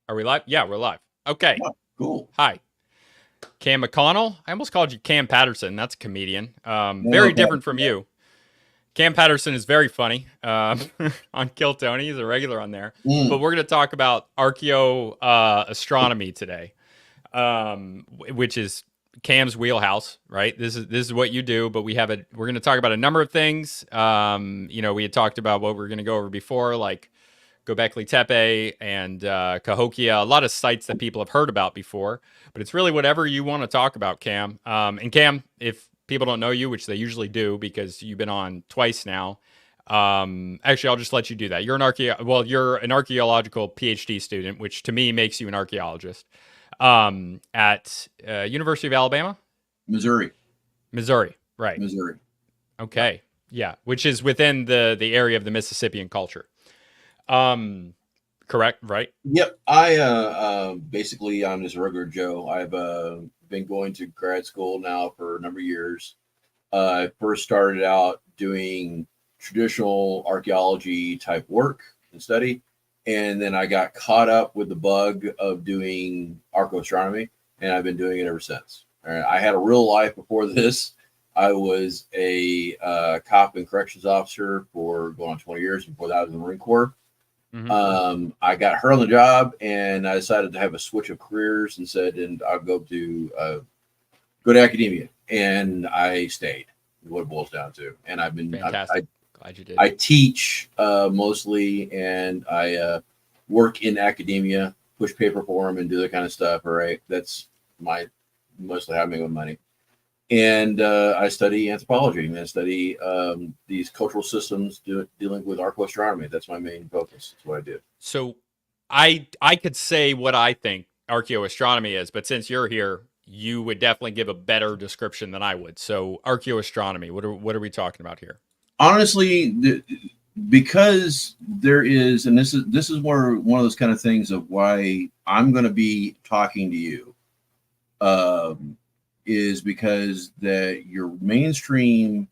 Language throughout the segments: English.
Are we live? Yeah, we're live. Okay. Oh, cool. Hi, Cam McConnell. I almost called you Cam Patterson. That's a comedian. No, Very okay. different from you. Cam Patterson is very funny on Kill Tony. He's a regular on there. But Mm, we're going to talk about archaeoastronomy today, which is Cam's wheelhouse, right? This is what you do. But we're going to talk about a number of things. We had talked about what we're going to go over before, like Gobekli Tepe and Cahokia, a lot of sites that people have heard about before. But it's really whatever you want to talk about, Cam. And Cam, if people don't know you, which they usually do because you've been on twice now, actually, I'll just let you do that. You're an archaeological PhD student, which to me makes you an archaeologist at University of Alabama, Missouri, Missouri, right? Missouri. Yeah. Okay, yeah, which is within the area of the Mississippian culture. Um, Correct, right? Yep. I basically I'm just a regular Joe. I've been going to grad school now for a number of years. I first started out doing traditional archaeology type work and study, and then I got caught up with the bug of doing archaeoastronomy, and I've been doing it ever since. All right. I had a real life before this. I was a cop and corrections officer for going on 20 years. Before that, I was in the Marine Corps. Mm-hmm. I got hurt on the job, and I decided to have a switch of careers and said, and I'll go to academia, and I stayed. What it boils down to, and I've been Fantastic. Glad you did. I teach mostly, and I work in academia, push paper for them, and do that kind of stuff. All right, that's my mostly how I make my money. And I study anthropology and I study these cultural systems dealing with archaeoastronomy. That's my main focus. That's what I do. So I could say what I think archaeoastronomy is, but since you're here, you would definitely give a better description than I would. So archaeoastronomy, what are we talking about here? Honestly, because there is, and this is where one of those kind of things of why I'm going to be talking to you, um, is because that your mainstream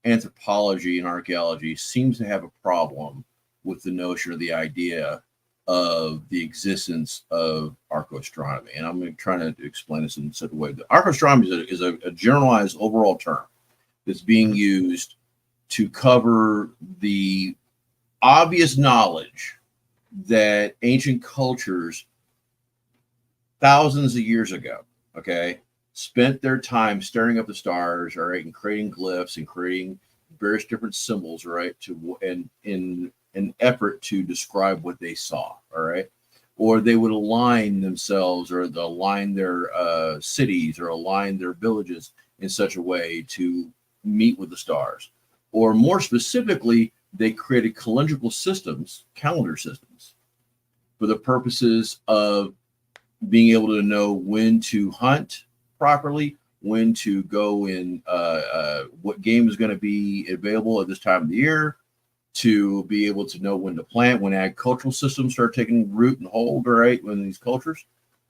anthropology and archaeology seems to have a problem with the notion or the idea of the existence of archaeoastronomy. And I'm trying to explain this in such a way that archaeoastronomy is a generalized overall term that's being Mm-hmm. used to cover the obvious knowledge that ancient cultures thousands of years ago, okay, spent their time staring up the stars, all right, and creating glyphs and creating various different symbols, right, to and in an effort to describe what they saw, all right, or they would align themselves or align their cities or align their villages in such a way to meet with the stars, or more specifically, they created calendrical systems, calendar systems, for the purposes of being able to know when to hunt properly, when to go in, what game is going to be available at this time of the year, to be able to know when to plant, when agricultural systems start taking root and hold, right, when these cultures.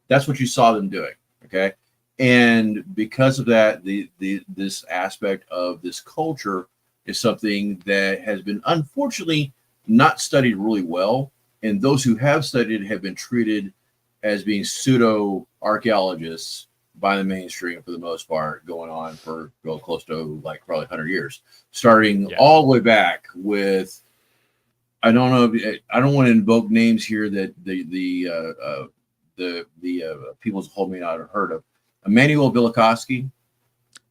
That's what you saw them doing, okay? And because of that, this aspect of this culture is something that has been unfortunately not studied really well. And those who have studied have been treated as being pseudo archaeologists by the mainstream for the most part, going on for close to like probably 100 years, starting Yeah. all the way back with, I don't know, I don't want to invoke names here that the people's hold me not have heard of. Emmanuel Velikovsky.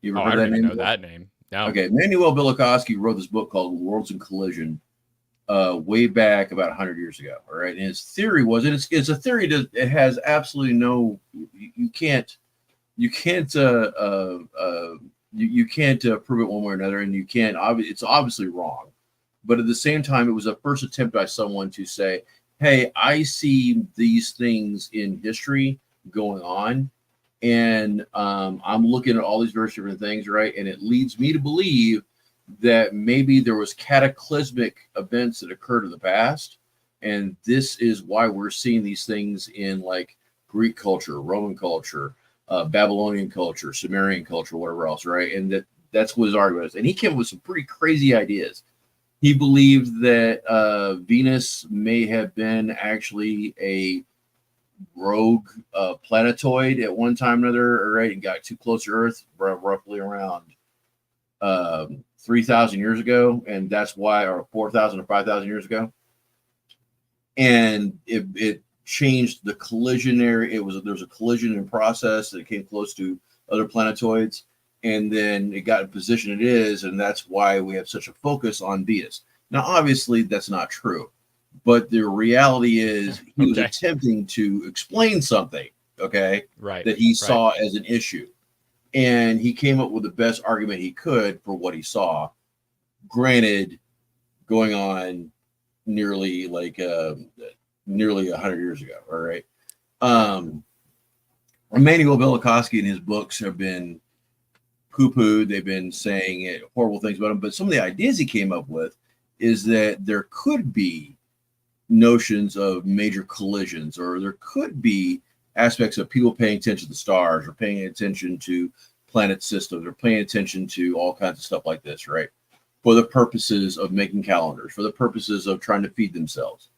You ever Oh, heard I don't that even name know before? that name. No. Okay, Emmanuel Velikovsky wrote this book called Worlds in Collision way back about 100 years ago. All right, and his theory was, and it's a theory that it has absolutely no, you can't you can't you can't prove it one way or another, and you can't. It's obviously wrong, but at the same time, it was a first attempt by someone to say, "Hey, I see these things in history going on, and I'm looking at all these various different things, right? And it leads me to believe that maybe there was cataclysmic events that occurred in the past, and this is why we're seeing these things in like Greek culture, Roman culture, Babylonian culture, Sumerian culture, whatever else, right? And that's what his argument is. And he came up with some pretty crazy ideas. He believed that Venus may have been actually a rogue planetoid at one time or another, all right, and got too close to Earth, roughly around 3,000 years ago, and that's why, or 4,000 or 5,000 years ago, and it changed the collisionary. There was a collision in process that came close to other planetoids, and then it got in position it is, and that's why we have such a focus on Venus. Now, obviously, that's not true, but the reality is he was attempting to explain something, okay, that he saw as an issue. And he came up with the best argument he could for what he saw. Granted, going on nearly 100 years ago. All right. Immanuel Velikovsky and his books have been poo-pooed. They've been saying horrible things about him. But some of the ideas he came up with is that there could be notions of major collisions, or there could be aspects of people paying attention to the stars, or paying attention to planet systems, or paying attention to all kinds of stuff like this, right? For the purposes of making calendars, for the purposes of trying to feed themselves.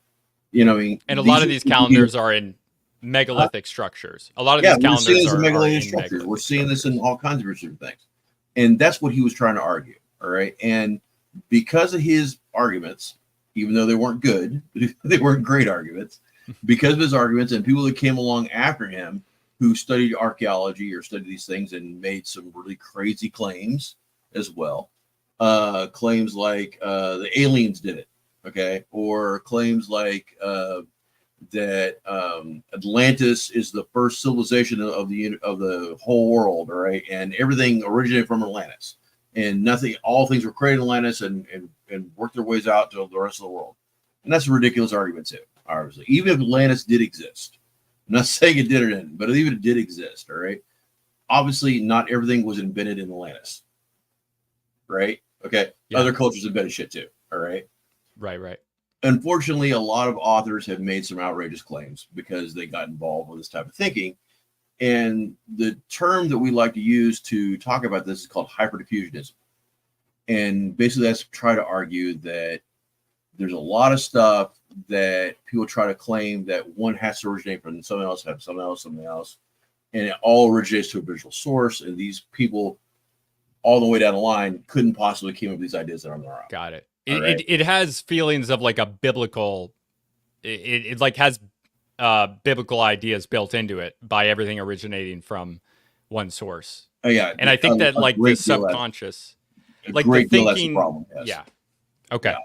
You know what I mean? And a lot of these calendars are in megalithic structures. A lot of these calendars are in megalithic structures. We're seeing this in all kinds of different things. And that's what he was trying to argue, all right? And because of his arguments, even though they weren't good, they weren't great arguments, because of his arguments and people that came along after him who studied archaeology or studied these things and made some really crazy claims as well. Claims like the aliens did it, okay? Or claims like that Atlantis is the first civilization of the whole world, all right? And everything originated from Atlantis. And all things were created in Atlantis and worked their ways out to the rest of the world. And that's a ridiculous argument too, obviously. Even if Atlantis did exist, I'm not saying it did or didn't, but even if it did exist, all right, obviously not everything was invented in Atlantis, right? Okay, yeah. Other cultures invented shit too, all right? Right. Unfortunately, a lot of authors have made some outrageous claims because they got involved with this type of thinking. And the term that we like to use to talk about this is called hyperdiffusionism. And basically that's to try to argue that there's a lot of stuff that people try to claim that one has to originate from something else, something else. And it all originates to a visual source. And these people all the way down the line couldn't possibly come up with these ideas that are on their own. Got it. It has feelings of like a biblical, it like has biblical ideas built into it by everything originating from one source. Oh, yeah. And I think that like the subconscious, like the thinking, problem, yes. Yeah. Okay.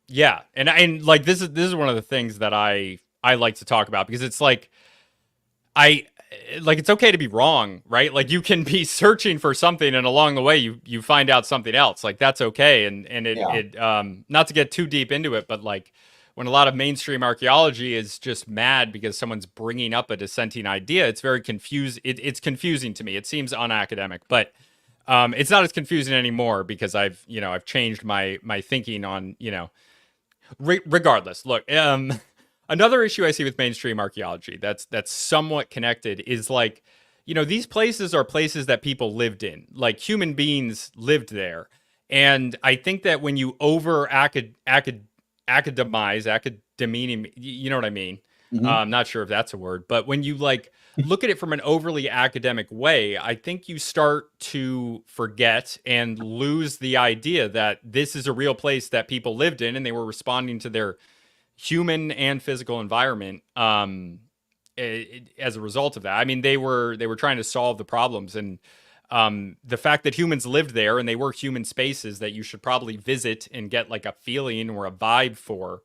Yeah. And like, this is one of the things that I like to talk about, because it's like, it's okay to be wrong, right? Like you can be searching for something and along the way you find out something else. Like that's okay. And it not to get too deep into it, but like when a lot of mainstream archaeology is just mad because someone's bringing up a dissenting idea, it's very confused. It's confusing to me. It seems unacademic, but it's not as confusing anymore because I've changed my thinking on, regardless. Look, another issue I see with mainstream archaeology that's somewhat connected is like, these places are places that people lived in, like human beings lived there. And I think that when you over academize, you know what I mean? Mm-hmm. I'm not sure if that's a word, but when you like look at it from an overly academic way, I think you start to forget and lose the idea that this is a real place that people lived in and they were responding to their human and physical environment as a result of that. I mean, they were trying to solve the problems, and the fact that humans lived there and they were human spaces that you should probably visit and get like a feeling or a vibe for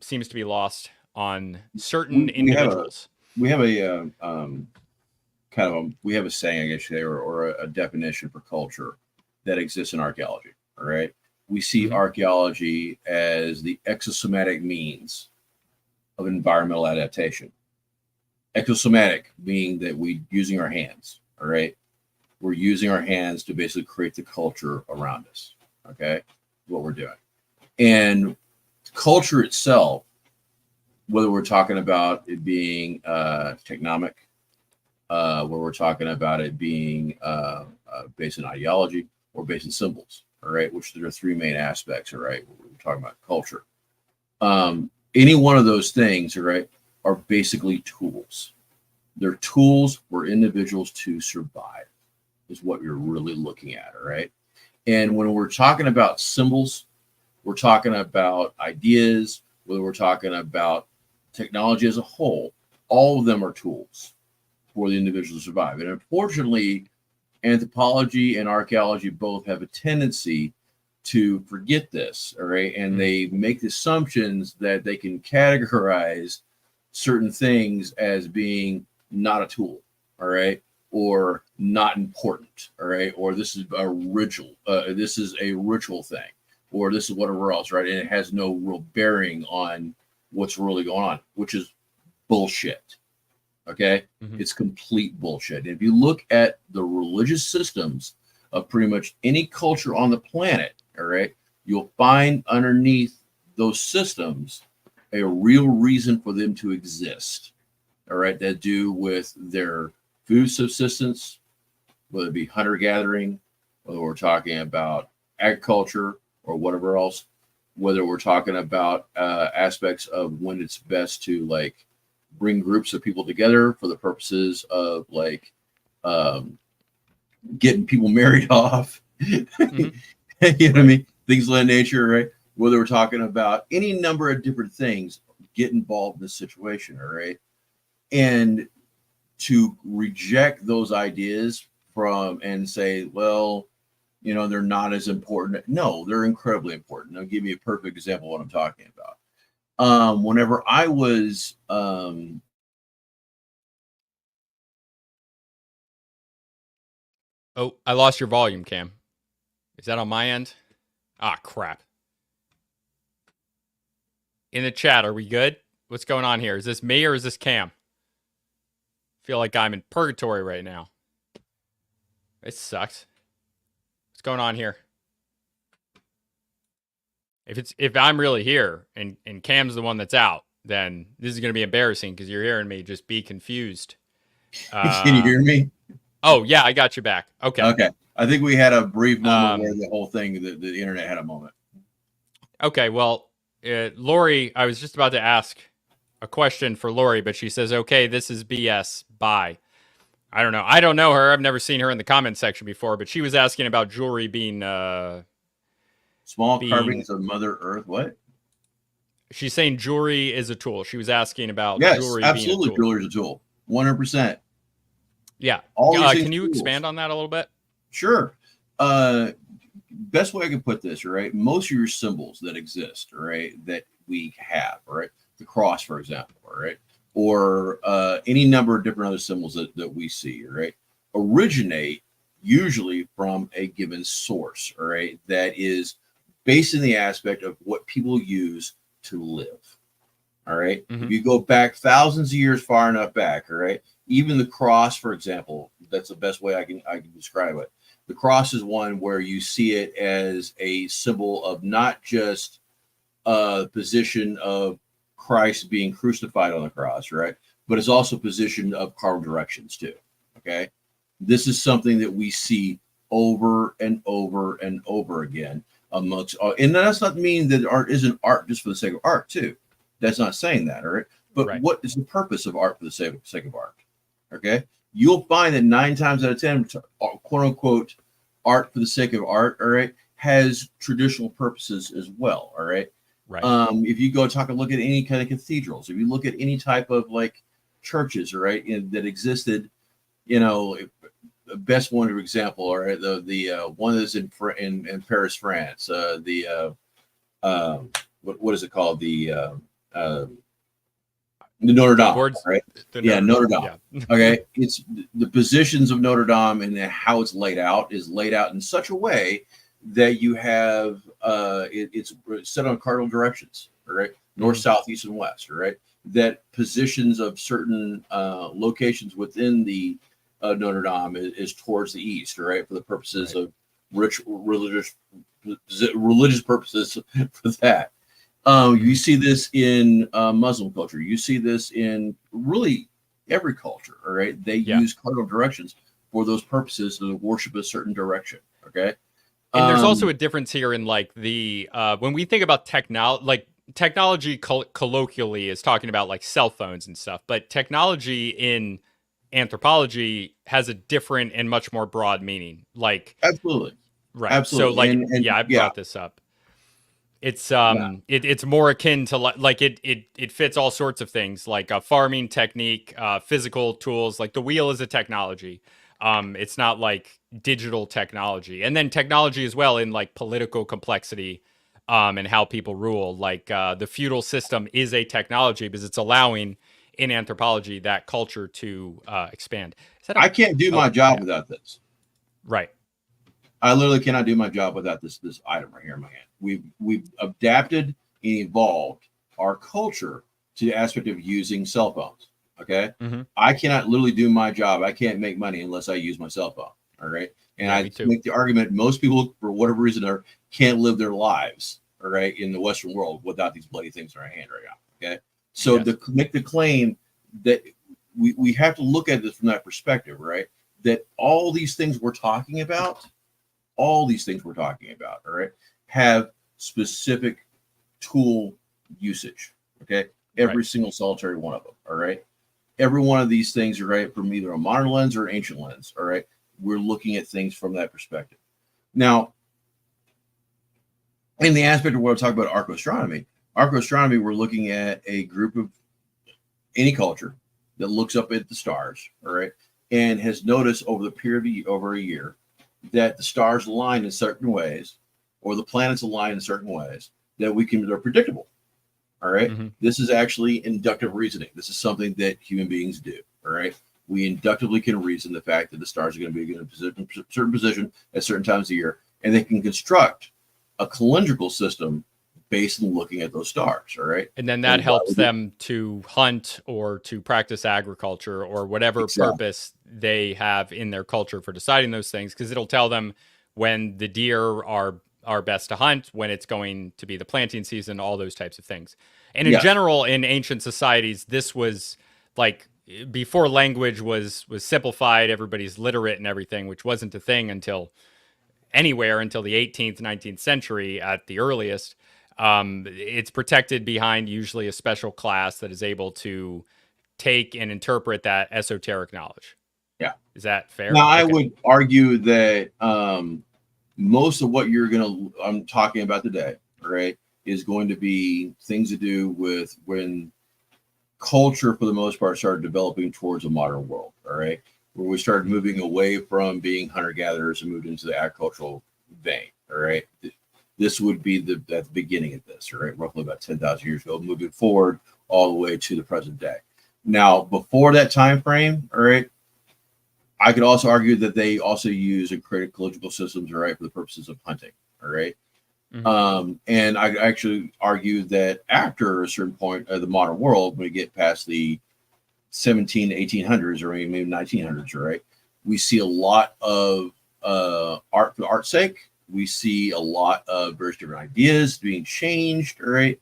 seems to be lost on certain individuals. We have a saying, I guess, or a definition for culture that exists in archaeology. All right. We see archaeology as the exosomatic means of environmental adaptation. Exosomatic being that we're using our hands, all right? We're using our hands to basically create the culture around us, okay? What we're doing. And culture itself, whether we're talking about it being technomic, where we're talking about it being based in ideology or based in symbols, all right, which there are three main aspects, all right, we're talking about culture. Any one of those things, all right, are basically tools. They're tools for individuals to survive, is what you're really looking at, all right? And when we're talking about symbols, we're talking about ideas, whether we're talking about technology as a whole, all of them are tools for the individual to survive. And unfortunately, anthropology and archaeology both have a tendency to forget this, all right? And they make assumptions that they can categorize certain things as being not a tool, all right, or not important, all right, or this is a ritual, this is a ritual thing, or this is whatever else, right? And it has no real bearing on what's really going on, which is bullshit. Okay, it's complete bullshit. And if you look at the religious systems of pretty much any culture on the planet, all right, you'll find underneath those systems a real reason for them to exist. All right, that do with their food subsistence, whether it be hunter gathering, whether we're talking about agriculture or whatever else, whether we're talking about aspects of when it's best to like bring groups of people together for the purposes of like getting people married off, you know what I mean? Things of that nature, right? Whether we're talking about any number of different things, get involved in this situation, all right? And to reject those ideas from and say, well, you know, they're not as important. No, they're incredibly important. I'll give you a perfect example of what I'm talking about. Whenever I was Oh, I lost your volume, Cam. Is that on my end? Ah, crap. In the chat, are we good? What's going on here? Is this me or is this Cam? I feel like I'm in purgatory right now. It sucks. What's going on here? If I'm really here and Cam's the one that's out, then this is going to be embarrassing because you're hearing me just be confused. can you hear me? Oh, yeah, I got you back. Okay. Okay. I think we had a brief moment where the whole thing, the internet had a moment. Okay, well, Lori, I was just about to ask a question for Lori, but she says, okay, this is BS. Bye. I don't know. I don't know her. I've never seen her in the comment section before, but she was asking about jewelry being... small carvings of Mother Earth. What? She's saying jewelry is a tool. She was asking about jewelry absolutely. being a tool. Jewelry is a tool. 100%. Yeah. Can you expand on that a little bit? Sure. Best way I can put this, right? Most of your symbols that exist, right, that we have, right, the cross, for example, right, or any number of different other symbols that we see, right, originate usually from a given source, all right, that is based in the aspect of what people use to live. All right. If you go back thousands of years far enough back, all right, even the cross, for example, that's the best way I can describe it. The cross is one where you see it as a symbol of not just a position of Christ being crucified on the cross, right? But it's also a position of cardinal directions too. Okay. This is something that we see over and over and over again amongst, and that's not mean that art isn't art just for the sake of art too. That's not saying that, all right? But what is the purpose of art for the sake of art? Okay. You'll find that 9 times out of 10, quote unquote, art for the sake of art, all right, has traditional purposes as well, all right? Right. If you go talk and look at any kind of cathedrals, if you look at any type of like churches, all right, that existed, you know, the best one for example, all right, the one that's in Paris, France, what is it called? The Notre Dame, right? Notre Dame. Yeah. Okay, it's the positions of Notre Dame and how it's laid out is laid out in such a way that you have it's set on cardinal directions, right? North, south, east, and west, right? That positions of certain locations within the Notre Dame is towards the east, right? For the purposes of religious purposes for that. You see this in Muslim culture. You see this in really every culture, all right? They use cardinal directions for those purposes to worship a certain direction, okay? And there's also a difference here in like the when we think about technology, like technology colloquially is talking about like cell phones and stuff, but technology in anthropology has a different and much more broad meaning. Like, Absolutely, right. So absolutely, like, and yeah, I yeah, brought this up. It's yeah, it's more akin to like it fits all sorts of things like a farming technique, physical tools. Like the wheel is a technology. It's not like digital technology, and then technology as well in like political complexity, and how people rule. Like the feudal system is a technology because it's allowing in anthropology that culture to expand. Is that I can't do a my job yeah, without this. right. I literally cannot do my job without this item right here in my hand. We've adapted and evolved our culture to the aspect of using cell phones. Okay, Mm-hmm. I cannot literally do my job. I can't make money unless I use my cell phone. All right, and Yeah, me I too. make the argument most people, for whatever reason, can't live their lives. All right, in the Western world without these bloody things in our hand right now. Okay, so Yes. to make the claim that we have to look at this from that perspective, right? That all these things we're talking about, all right, have specific tool usage. Okay. Right. Every single solitary one of them. All right. Every one of these things are right from either a modern lens or an ancient lens. All right. We're looking at things from that perspective. Now, in the aspect of what I'm talking about archaeoastronomy, we're looking at a group of any culture that looks up at the stars, all right, and has noticed over the period of over a year that the stars align in certain ways, or the planets align in certain ways that they're predictable. All right. Mm-hmm. This is actually inductive reasoning. This is something that human beings do. All right. We inductively can reason the fact that the stars are going to be in a certain position at certain times of the year, and they can construct a calendrical system based on looking at those stars. All right. And then that And why helps would you? them to hunt or to practice agriculture or whatever Exactly. purpose they have in their culture for deciding those things, because it'll tell them when the deer are best to hunt, when it's going to be the planting season, all those types of things. And in Yes. general, in ancient societies, this was like before language was simplified, everybody's literate and everything, which wasn't a thing until anywhere until the 18th, 19th century at the earliest. It's protected behind usually a special class that is able to take and interpret that esoteric knowledge. Yeah. Is that fair? Now, I Okay. would argue that most of what I'm talking about today, right, is going to be things to do with when culture, for the most part, started developing towards a modern world. All right, where we started moving away from being hunter gatherers and moved into the agricultural vein. All right, this would be at the beginning of this. All right, roughly about 10,000 years ago, moving forward all the way to the present day. Now, before that time frame, all right, I could also argue that they also use and create ecological systems, all right, for the purposes of hunting. All right. Mm-hmm. And I actually argue that after a certain point of the modern world, when we get past the 17, 1800s, or maybe 1900s, right, we see a lot of art for art's sake. We see a lot of various different ideas being changed, right?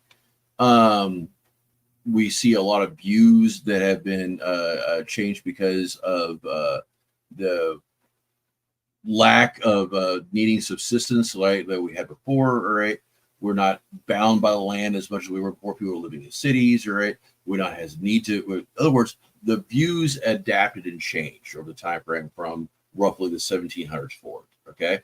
We see a lot of views that have been changed because of the lack of needing subsistence like that we had before. All right, we're not bound by the land as much as we were before. People were living in cities. All right, we're not as need to. In other words, the views adapted and changed over the time frame from roughly the 1700s forward. Okay,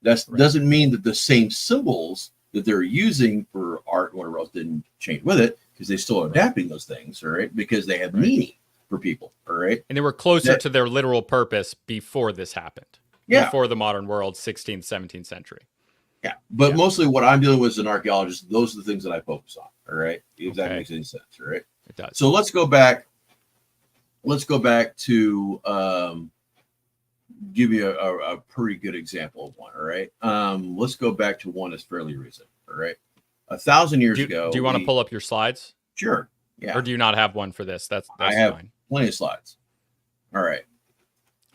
that Right. doesn't mean that the same symbols that they're using for art and whatever else didn't change with it, because they still are adapting those things. All right, because they have Right. meaning for people. All right, And they were closer that to their literal purpose before this happened, yeah. before the modern world, 16th, 17th century. Yeah, but Yeah. mostly what I'm dealing with as an archaeologist, those are the things that I focus on. All right, if that Okay. makes any sense. All right. It does. So let's go back. Let's go back to give you a pretty good example of one. All right. Let's go back to one that's fairly recent. All right. 1,000 years ago, Do you want to pull up your slides? sure. Or Yeah, do you not have one for this? I That's have fine. plenty of slides. All right.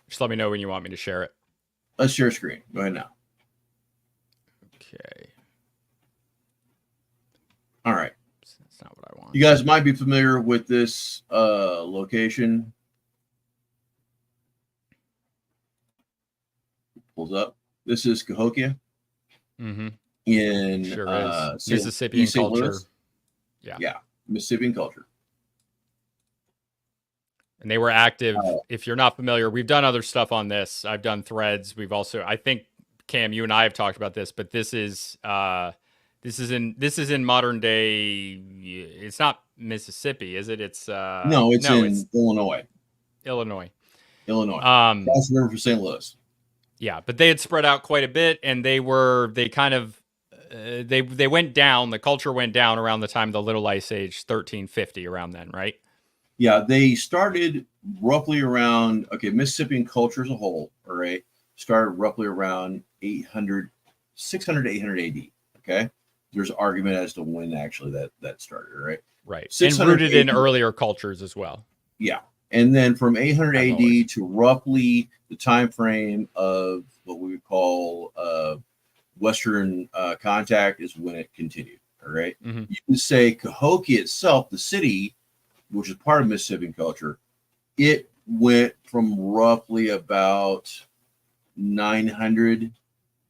Just let me know when you want me to share it. Let's share screen. Go ahead now. Okay. All right. That's not what I want. You guys might be familiar with this location. Pulls up. This is Cahokia Mm-hmm. in Sure is. East Mississippian St. culture. Louis. Yeah. Yeah, Mississippian culture. And they were active. Uh, If you're not familiar, we've done other stuff on this. I've done threads. We've also, I think, Cam, you and I have talked about this, but this is in modern day. It's not Mississippi, is it? It's no, it's no, in it's Illinois. Illinois. Illinois. Um, Across the river from St. Louis. yeah, but they had spread out quite a bit, and they kind of they went down. The culture went down around the time of the Little Ice Age, 1350, around then, right? Yeah, they started roughly around, okay, Mississippian culture as a whole, all right, started roughly around 800, 600 to 800 AD. Okay. There's argument as to when actually that started, right? Right, and 600 rooted in AD. earlier cultures as well. Yeah. And then from 800 As AD always. to roughly the time frame of what we would call Western contact is when it continued. All right. Mm-hmm. You can say Cahokia itself, the city, which is part of Mississippian culture, it went from roughly about 900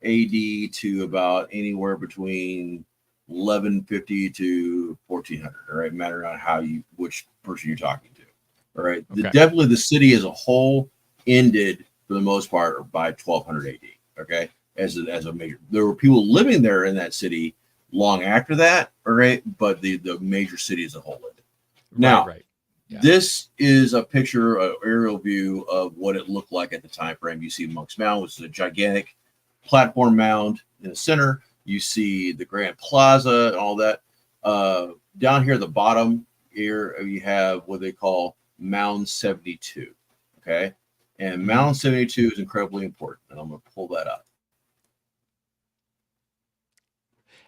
AD to about anywhere between 1150 to 1400. All right, matter on which person you're talking to. All right, Okay. definitely the city as a whole ended for the most part by 1200 AD. Okay, as a major, there were people living there in that city long after that. All right, but the major city as a whole ended. Now, Right. Yeah. this is a picture, an aerial view of what it looked like at the time frame. You see Monk's Mound, which is a gigantic platform mound in the center. You see the Grand Plaza and all that. Down here at the bottom here, you have what they call Mound 72. Okay. And Mound 72 is incredibly important. And I'm going to pull that up.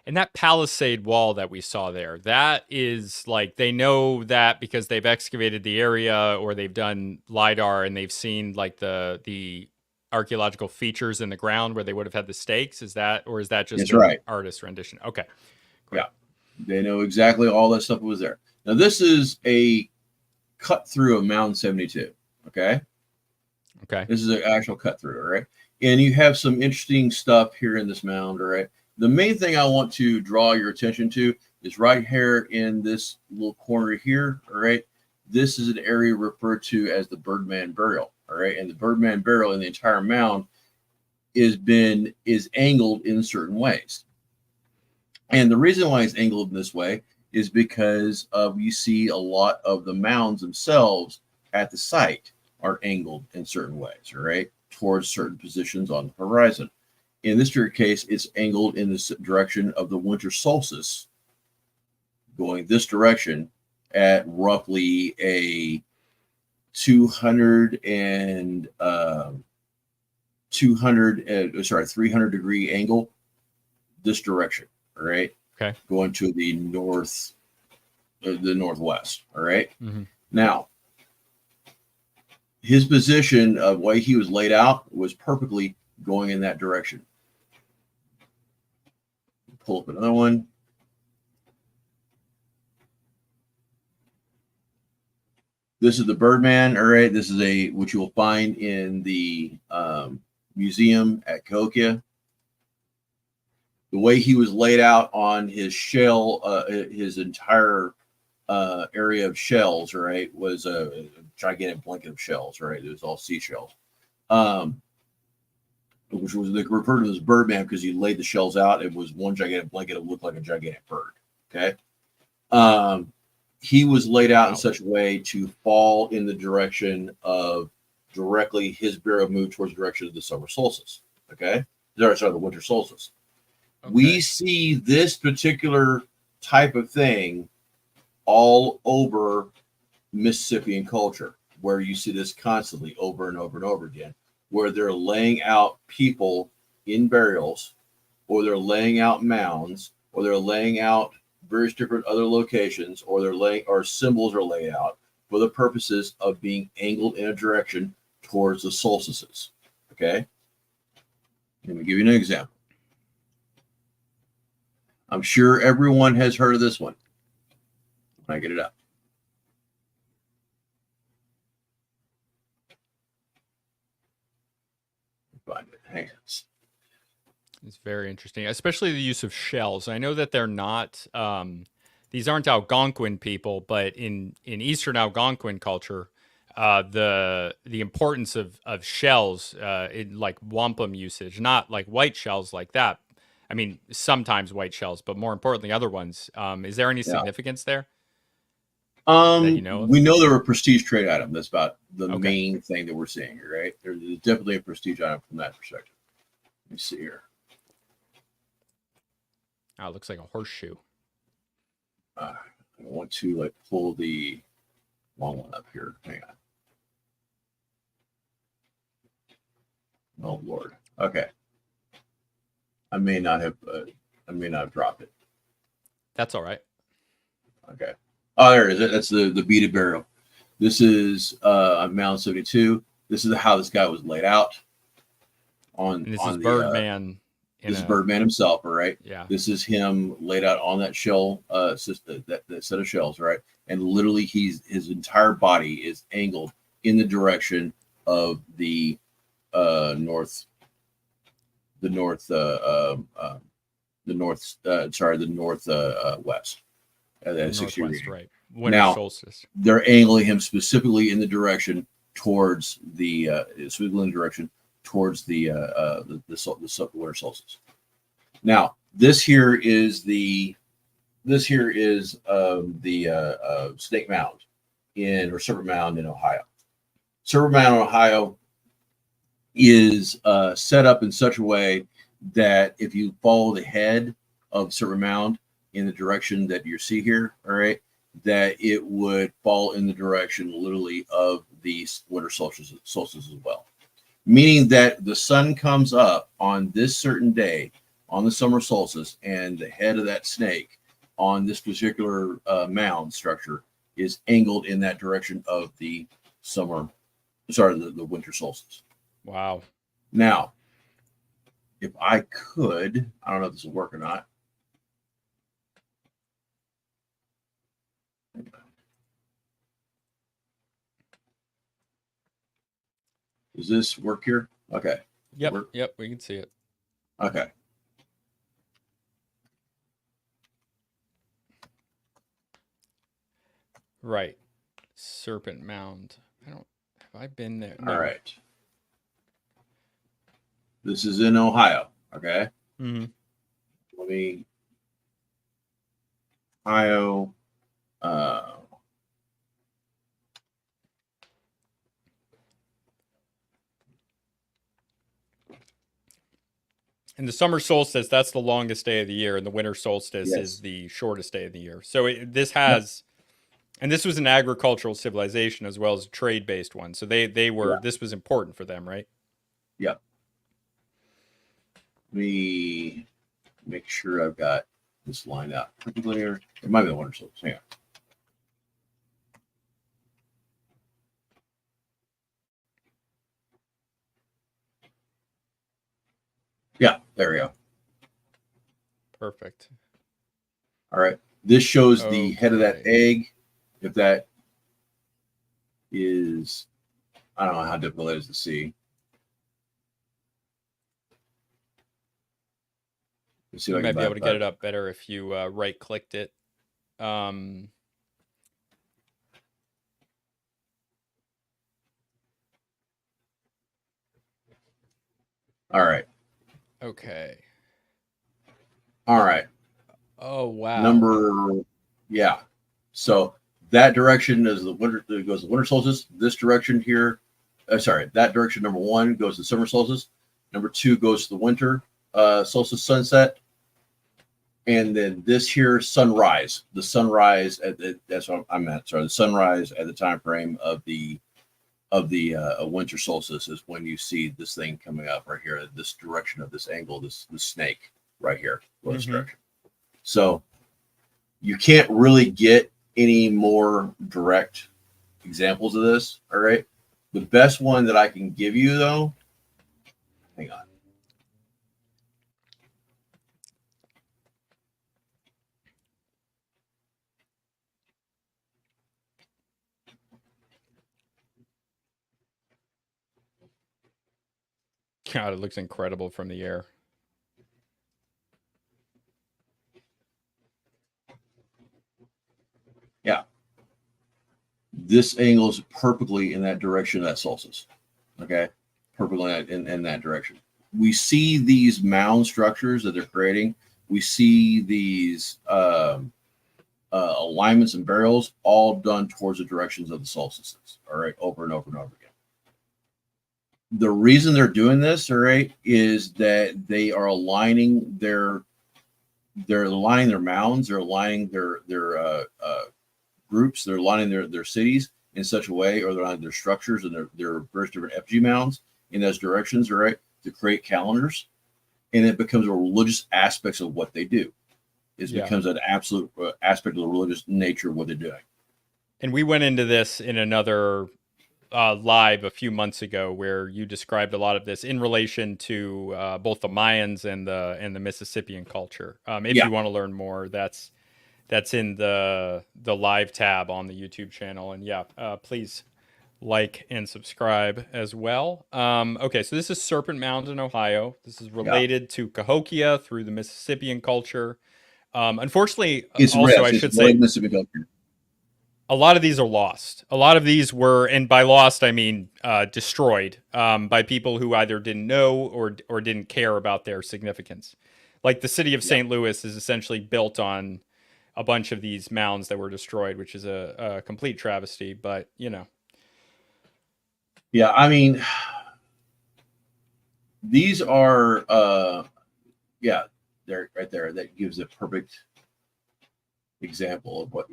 And that palisade wall that we saw there, that is like, they know that because they've excavated the area or they've done LiDAR and they've seen like the archaeological features in the ground where they would have had the stakes. Is that just That's an right. artist rendition? Okay. Great. Yeah. They know exactly all that stuff was there. Now, this is a cut through of Mound 72. Okay. Okay. This is an actual cut through. All right. And you have some interesting stuff here in this mound. All right. The main thing I want to draw your attention to is right here in this little corner here. All right. This is an area referred to as the Birdman Burial. All right. And the Birdman Burial in the entire mound is angled in certain ways. And the reason why it's angled in this way is because you see a lot of the mounds themselves at the site are angled in certain ways, all right, towards certain positions on the horizon. In this case, it's angled in this direction of the winter solstice, going this direction at roughly a 300 degree angle this direction, all right? Okay. Going to the northwest, all right? Mm-hmm. Now, his position of way he was laid out was perfectly going in that direction. Pull up another one. This is the Birdman, all right? This is which you will find in the museum at Cahokia. The way he was laid out on his shell, his entire area of shells, right, was a gigantic blanket of shells, right? It was all seashells, which was they referred to as Birdman because he laid the shells out. It was one gigantic blanket that looked like a gigantic bird. Okay. He was laid out in such a way to fall in the direction of directly his burial moved towards the direction of the summer solstice. Okay. Sorry, the winter solstice. Okay. We see this particular type of thing all over Mississippian culture, where you see this constantly over and over and over again, where they're laying out people in burials, or they're laying out mounds, or they're laying out various different other locations, or or symbols are laid out for the purposes of being angled in a direction towards the solstices. Okay. Let me give you an example. I'm sure everyone has heard of this one. When I get it up. Find it. Hang on. It's very interesting, especially the use of shells. I know that they're not these aren't Algonquin people, but in Eastern Algonquin culture, the importance of shells in like wampum usage, not like white shells like that. I mean, sometimes white shells, but more importantly, other ones. Is there any Yeah. significance there that you know of? We know they're a prestige trade item. That's about the Okay. main thing that we're seeing here, right? There's definitely a prestige item from that perspective. Let me see here. Oh, it looks like a horseshoe. I want to like pull the long one up here. Hang on. Oh Lord. Okay. I may not have dropped it. That's all right. Okay. Oh, there it is. That's the beaded burial. This is Mound 72. This is how this guy was laid out on And this on is the Birdman. this is Birdman himself, all right? Yeah. This is him laid out on that shell, that set of shells, right? And literally, his entire body is angled in the direction of the north, the north, the north, the north west at a 60 Northwest, degree. right? Winter Now, solstice. they're angling him specifically in the direction towards the towards the winter solstice. Now, this here is the Snake Mound or Serpent Mound in Ohio. Serpent Mound in Ohio is set up in such a way that if you follow the head of Serpent Mound in the direction that you see here, all right, that it would fall in the direction literally of the winter solstice as well. Meaning that the sun comes up on this certain day on the summer solstice, and the head of that snake on this particular mound structure is angled in that direction of the winter solstice. Wow. Now, if I could, I don't know if this will work or not. Does this work here? Okay. Yep. Work? Yep. We can see it. Okay. Right. Serpent Mound. Have I been there? No. All right. This is in Ohio. Okay. Mm-hmm. Let me. Ohio. And the summer solstice, that's the longest day of the year, and the winter solstice Yes. is the shortest day of the year. So this has, and this was an agricultural civilization as well as a trade-based one. So they were, this was important for them, right? Yep. Let me make sure I've got this lined up. It might be the winter solstice. Hang on. Yeah, there we go. Perfect. All right. This shows the head of that egg. If that is, I don't know how difficult it is to see. You might be able to get it up better if you right-clicked it. All right. Okay. All right. Oh wow. Yeah. So that direction is the winter. It goes the winter solstice. This direction here, that direction number one goes to summer solstice. Number two goes to the winter solstice sunset, and then this here sunrise. The sunrise that's what I meant. Sorry, the sunrise at the time frame of the winter solstice is when you see this thing coming up right here. This direction of this angle, this snake right here, this direction. So you can't really get any more direct examples of this. All right. The best one that I can give you, though, hang on. God, it looks incredible from the air. this angle is perfectly in that direction of that solstice. Okay, perfectly in that direction. We see these mound structures that they're creating. We see these alignments and burials all done towards the directions of the solstices. All right, over and over and over again. The reason they're doing this, all right, is that they are aligning their mounds, they're aligning their groups, they're aligning their cities in such a way, or they're aligning their structures and their various different effigy mounds in those directions, all right, to create calendars, and it becomes a religious aspect of what they do. It becomes an absolute aspect of the religious nature of what they're doing. And we went into this in another live a few months ago, where you described a lot of this in relation to both the Mayans and the Mississippian culture. If you want to learn more, that's in the live tab on the YouTube channel. And please like and subscribe as well. Okay, so this is Serpent Mound in Ohio. This is related to Cahokia through the Mississippian culture. Unfortunately, it's also I should say, Mississippi culture. A lot of these are lost. A lot of these were, and by lost I mean destroyed by people who either didn't know or didn't care about their significance. Like the city of St. Louis is essentially built on a bunch of these mounds that were destroyed, which is a complete travesty. But yeah, I mean, these are they're right there. That gives a perfect example of what.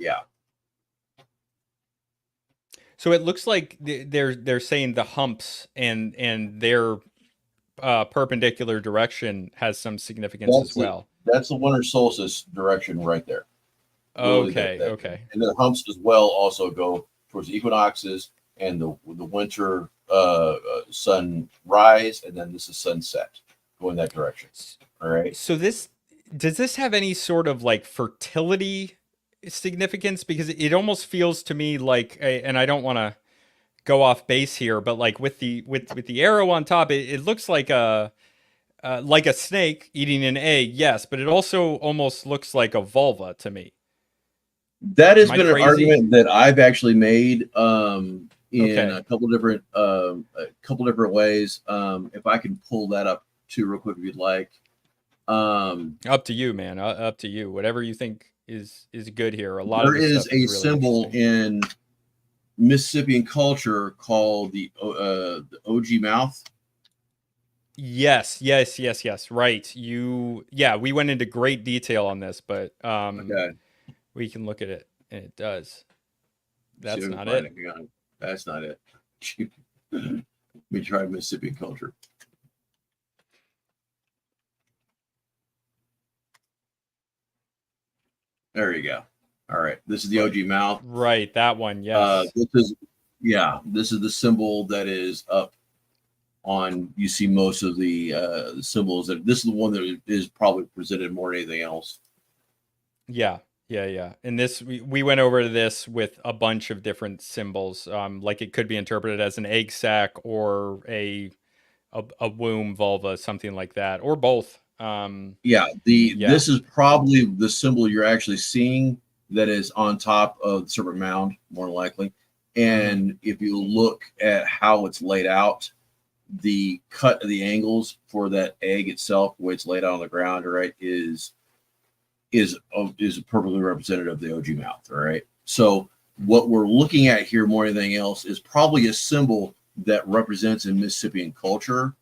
So it looks like they're saying the humps and their perpendicular direction has some significance as well. That's the winter solstice direction right there. Okay, really okay. And the humps as well also go towards the equinoxes and the winter sunrise, and then this is sunset, going that direction. All right. So does this have any sort of like fertility significance? Because it almost feels to me like, and I don't want to go off base here, but like with the arrow on top, it looks like a snake eating an egg, yes, but it also almost looks like a vulva to me. That has been an argument that I've actually made in a couple different ways. If I can pull that up too real quick, if you'd like. Up to you, man. Up to you. Whatever you think is good here. A lot there of this is stuff a really symbol in Mississippian culture called the OG mouth. Yes. Right. We went into great detail on this, but we can look at it, and it does. That's not it. That's not it. Let me try Mississippian culture. There you go. All right. This is the OG mouth. Right. That one. Yes. This is the symbol that is up on. You see most of the symbols. This is the one that is probably presented more than anything else. Yeah. And this, we went over this with a bunch of different symbols. Like it could be interpreted as an egg sac or a womb, vulva, something like that, or both. This is probably the symbol you're actually seeing that is on top of the serpent mound, more likely. And if you look at how it's laid out, the cut of the angles for that egg itself, the way it's laid out on the ground, right, is perfectly representative of the OG mouth. All right. So what we're looking at here more than anything else is probably a symbol that represents in Mississippian culture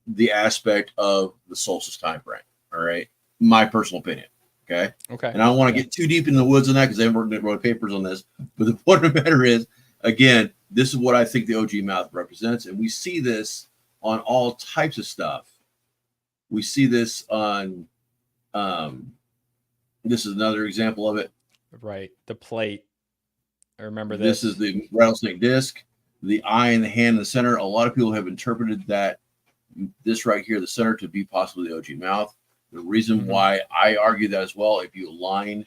the aspect of the solstice time frame. All right. My personal opinion. Okay. And I don't want to get too deep in the woods on that because I haven't wrote papers on this. But the point of the matter is, again, this is what I think the OG mouth represents. And we see this on all types of stuff. We see this on, this is another example of it. Right. The plate. I remember this. This is the rattlesnake disc, the eye and the hand in the center. A lot of people have interpreted that this right here, the center, to be possibly the OG mouth. The reason why I argue that as well, if you align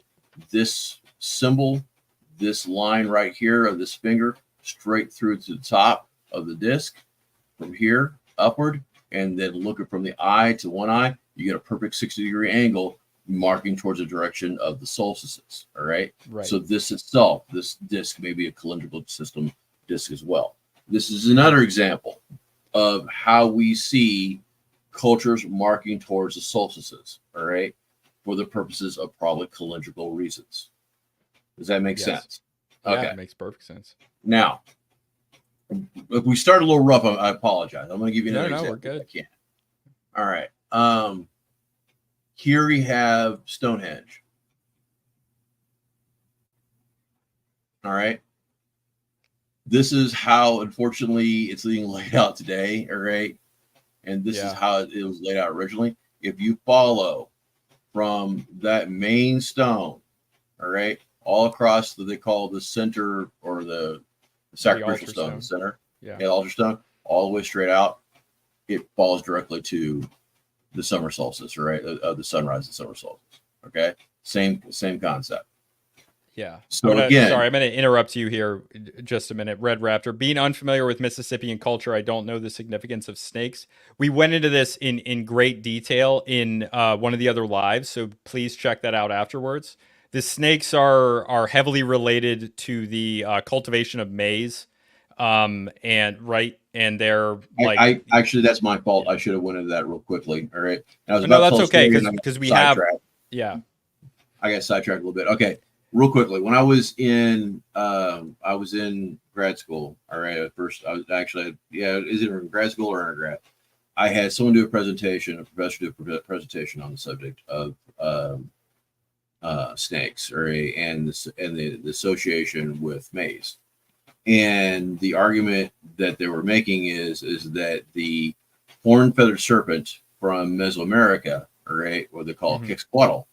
this symbol, this line right here of this finger, straight through to the top of the disc, from here upward, and then looking from the eye to one eye, you get a perfect 60-degree angle marking towards the direction of the solstices. All right. Right. So this itself, this disc may be a cylindrical system disc as well. This is another example of how we see cultures marking towards the solstices. All right. For the purposes of probably cylindrical reasons. Does that make sense? Yeah, Okay. it makes perfect sense. Now, if we start a little rough, I apologize. I'm going to give you another example. We're good. I can't. All right. Here we have StoneHenge. All right. This is how, unfortunately, it's being laid out today. All right. And this is how it was laid out originally. If you follow from that main stone, all right, all across they call the center or the sacrificial stone, the center, the altar stone, all the way straight out, it falls directly to the summer solstice, right? The sunrise and summer solstice. Okay, same concept. Yeah. So again, sorry, I'm going to interrupt you here just a minute. Red Raptor, being unfamiliar with Mississippian culture, I don't know the significance of snakes. We went into this in great detail in one of the other lives, so please check that out afterwards. The snakes are heavily related to the cultivation of maize, and they're like. I actually, that's my fault. I should have went into that real quickly. All right. No, that's okay because we have. Yeah. I got sidetracked a little bit. Okay. Real quickly, when I was in grad school, all right, at first I was actually, is it in grad school or undergrad? I had someone do a professor do a presentation on the subject of snakes, and the association with maize. And the argument that they were making is that the horn-feathered serpent from Mesoamerica, all right, what they call Quetzalcoatl,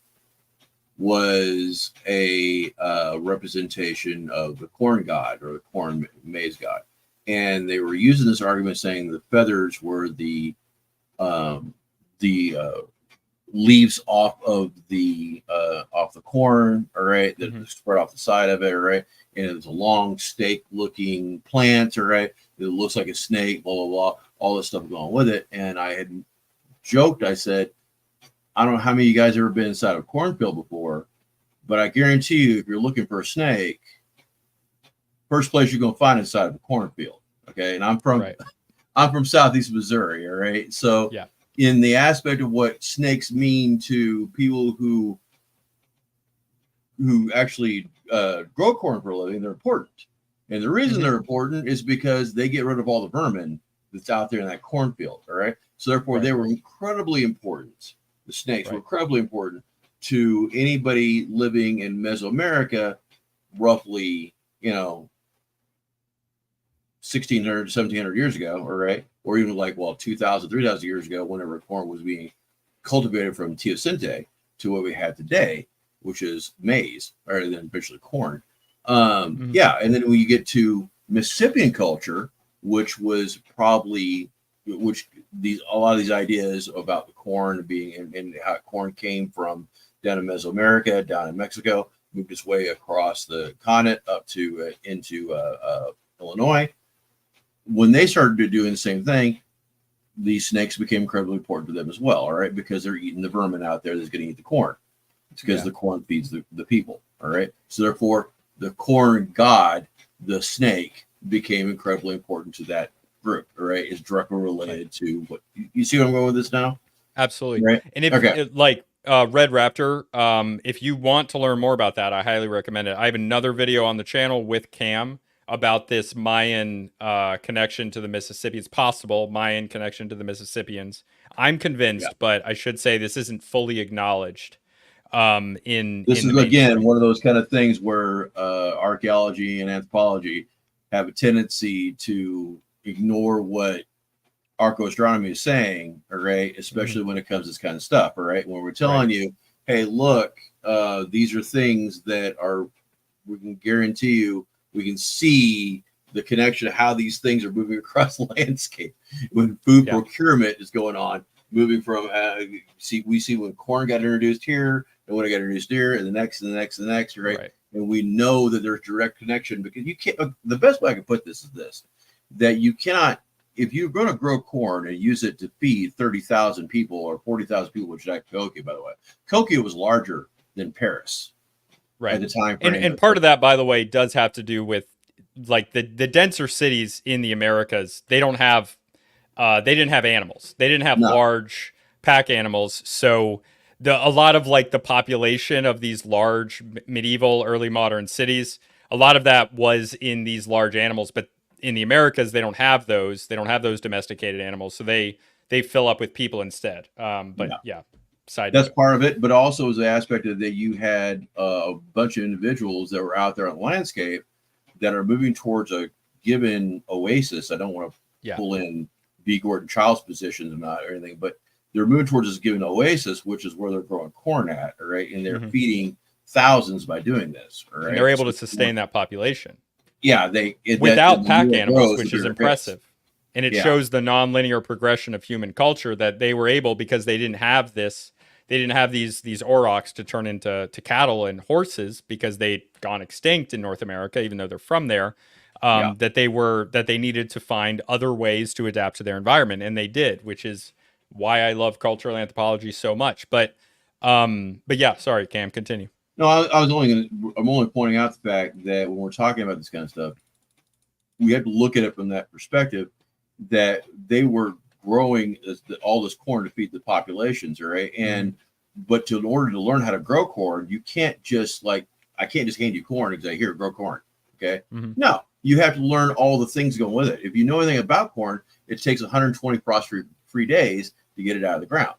was a representation of the corn god or the corn maize god, and they were using this argument saying the feathers were the leaves off of the corn, all right, that spread off the side of it, all right, and it's a long stake-looking plant, all right, it looks like a snake, blah blah blah, all this stuff going with it, and I had joked, I said, I don't know how many of you guys ever been inside a cornfield before, but I guarantee you, if you're looking for a snake, first place you're going to find inside of a cornfield. Okay, and I'm from Southeast Missouri. All right, so in the aspect of what snakes mean to people who actually grow corn for a living, they're important. And the reason they're important is because they get rid of all the vermin that's out there in that cornfield. All right, so therefore they were incredibly important. The snakes were incredibly important to anybody living in Mesoamerica, roughly, 1,600, 1,700 years ago, all right, or even 2,000, 3,000 years ago, whenever corn was being cultivated from teosinte to what we have today, which is maize, or then eventually corn. And then when you get to Mississippian culture, which was probably a lot of these ideas about the corn being and how corn came from down in Mesoamerica, down in Mexico, moved its way across the continent up to into Illinois. When they started doing the same thing, these snakes became incredibly important to them as well. All right, because they're eating the vermin out there that's going to eat the corn. It's because the corn feeds the people. All right, so therefore the corn god, the snake, became incredibly important to that group, right? Is directly related to what you see where I'm going with this now? Absolutely. Right. And if Red Raptor, if you want to learn more about that, I highly recommend it. I have another video on the channel with Cam about this Mayan connection to the Mississippi. It's possible Mayan connection to the Mississippians. I'm convinced, but I should say this isn't fully acknowledged. This is again one of those kind of things where archaeology and anthropology have a tendency to ignore what Archaeoastronomy is saying, all right, especially when it comes to this kind of stuff, all right, when we're telling you, hey, look, these are things that we can guarantee you, we can see the connection of how these things are moving across the landscape when food procurement is going on, moving from we see when corn got introduced here and when it got introduced here and the next and the next and the next, right? And we know that there's direct connection because you can't. The best way I can put this is this: that you cannot if you're going to grow corn and use it to feed 30,000 people or 40,000 people, which is like Cahokia, by the way, Cahokia was larger than Paris at the time frame. And part of that, by the way, does have to do with like the denser cities in the Americas. They didn't have animals. They didn't have large pack animals. So a lot of like the population of these large medieval, early modern cities, a lot of that was in these large animals. But in the Americas, they don't have those. They don't have those domesticated animals. So they fill up with people instead. That's part of it. But also was the aspect of that you had a bunch of individuals that were out there on the landscape that are moving towards a given oasis. I don't want to pull in B. Gordon Child's positions and not anything, but they're moving towards this given oasis, which is where they're growing corn at, right? And they're feeding thousands by doing this, right? And they're able to sustain that population. Yeah, without pack animals, which is impressive. And it shows the nonlinear progression of human culture that they were able, because they didn't have this, they didn't have these aurochs to turn into cattle and horses because they'd gone extinct in North America, even though they're from there. That they needed to find other ways to adapt to their environment, and they did, which is why I love cultural anthropology so much. But yeah, sorry, Cam, continue. No, I'm only pointing out the fact that when we're talking about this kind of stuff, we have to look at it from that perspective that they were growing all this corn to feed the populations, right? And but in order to learn how to grow corn, you can't just I can't just hand you corn and say, here, grow corn. Okay. No, you have to learn all the things going with it. If you know anything about corn, it takes 120 frost-free days to get it out of the ground.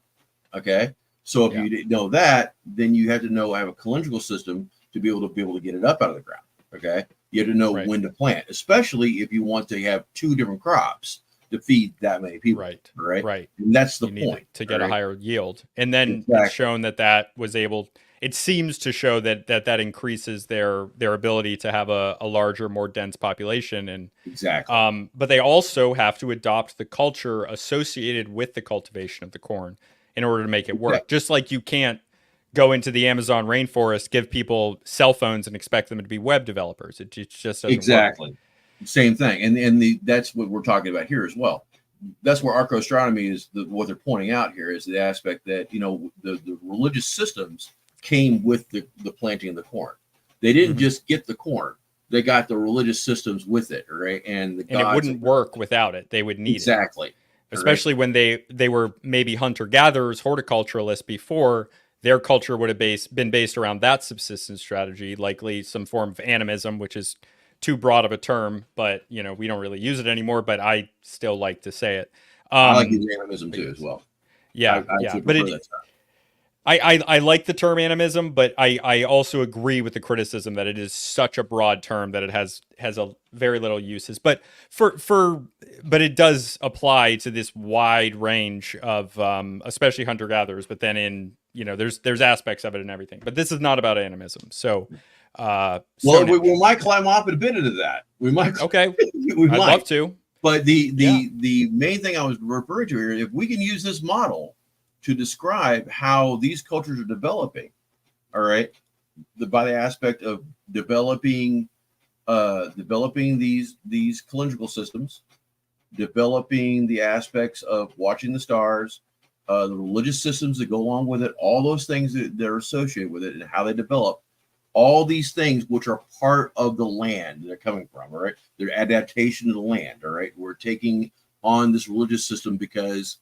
Okay. So if you didn't know that, then you have to have a calendrical system to be able to get it up out of the ground. Okay. You have to know when to plant, especially if you want to have two different crops to feed that many people. Right. And that's the point to get a higher yield. And then it's shown that was able. It seems to show that increases their ability to have a larger, more dense population. And but they also have to adopt the culture associated with the cultivation of the corn in order to make it work. Just like you can't go into the Amazon rainforest, give people cell phones and expect them to be web developers. It just doesn't work. Same thing. And that's what we're talking about here as well. That's where archaeoastronomy is what they're pointing out here is the aspect that, the religious systems came with the planting of the corn. They didn't just get the corn. They got the religious systems with it, right? And it wouldn't work without it. They would need it. Especially when they were maybe hunter-gatherers, horticulturalists before, their culture would have been based around that subsistence strategy, likely some form of animism, which is too broad of a term, but we don't really use it anymore, but I still like to say it. I like using animism too as well. But I like the term animism, but I also agree with the criticism that it is such a broad term that it has a very little uses. But but it does apply to this wide range of especially hunter gatherers. But then there's aspects of it and everything. But this is not about animism. So we might climb off a bit into that. We might. Okay, I'd love to. But the main thing I was referring to here, if we can use this model to describe how these cultures are developing, all right, by the aspect of developing these calendrical systems, developing the aspects of watching the stars, the religious systems that go along with it, all those things that are associated with it, and how they develop, all these things which are part of the land they're coming from, all right, their adaptation to the land, all right, we're taking on this religious system because,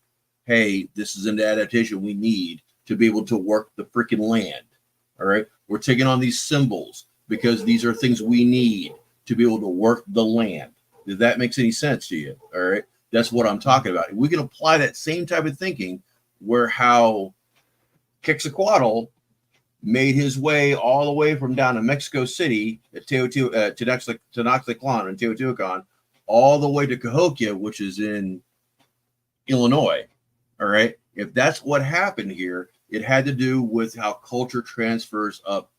hey, this is an adaptation we need to be able to work the freaking land. All right. We're taking on these symbols because these are things we need to be able to work the land. If that makes any sense to you. All right. That's what I'm talking about. We can apply that same type of thinking where how Quetzalcoatl made his way all the way from down to Mexico City at Tenochtitlan and Teotihuacan, all the way to Cahokia, which is in Illinois. All right. If that's what happened here, it had to do with how culture transfers up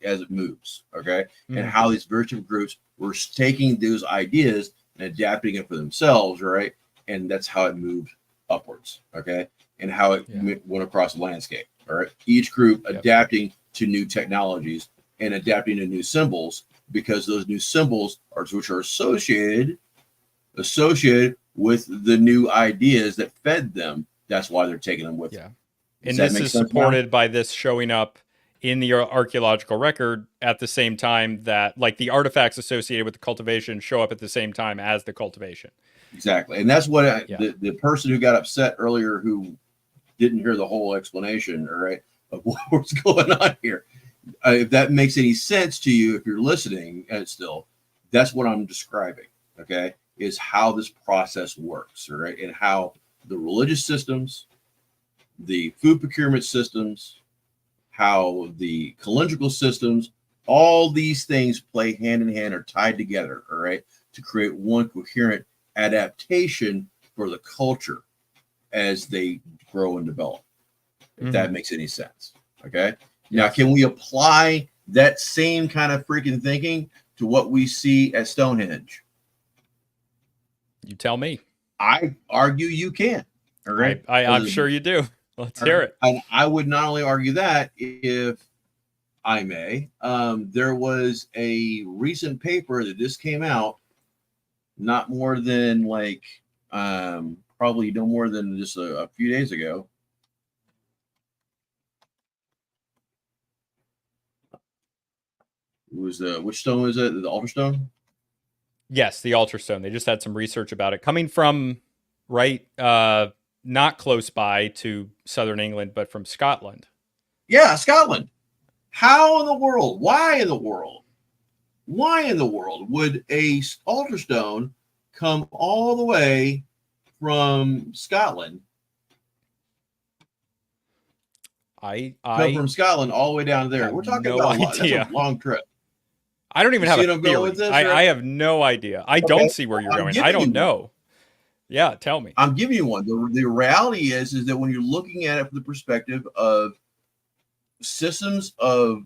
as it moves. Okay. And how these virtual groups were taking those ideas and adapting it for themselves. Right. And that's how it moved upwards. Okay. And how it went across the landscape. All right. Each group adapting to new technologies and adapting to new symbols because those new symbols which are associated with the new ideas that fed them. That's why they're taking them with them. And this is supported by this showing up in the archaeological record at the same time that, like, the artifacts associated with the cultivation show up at the same time as the cultivation. Exactly. And that's what the person who got upset earlier, who didn't hear the whole explanation, all right, of what's going on here. If that makes any sense to you, if you're listening still, that's what I'm describing, okay, is how this process works, all right, and how the religious systems, the food procurement systems, how the calendrical systems, all these things play hand in hand or tied together, all right, to create one coherent adaptation for the culture as they grow and develop, if that makes any sense. Okay. Now, can we apply that same kind of freaking thinking to what we see at StoneHenge? You tell me. I argue you can. All right. I'm sure you do. Let's hear it. And I would not only argue that, if I may, there was a recent paper that just came out, not more than like probably no more than just a few days ago. It was which stone was it? The altar stone? Yes, the altar stone. They just had some research about it coming from not close by to southern England, but from Scotland. Yeah, Scotland. How in the world? Why in the world? Why in the world would a altar stone come all the way from Scotland? Come from Scotland all the way down there. We're talking about that's a long trip. I don't even have a theory. I have no idea. I don't see where you're going. I don't know. Yeah, tell me. I'm giving you one. The reality is that when you're looking at it from the perspective of systems of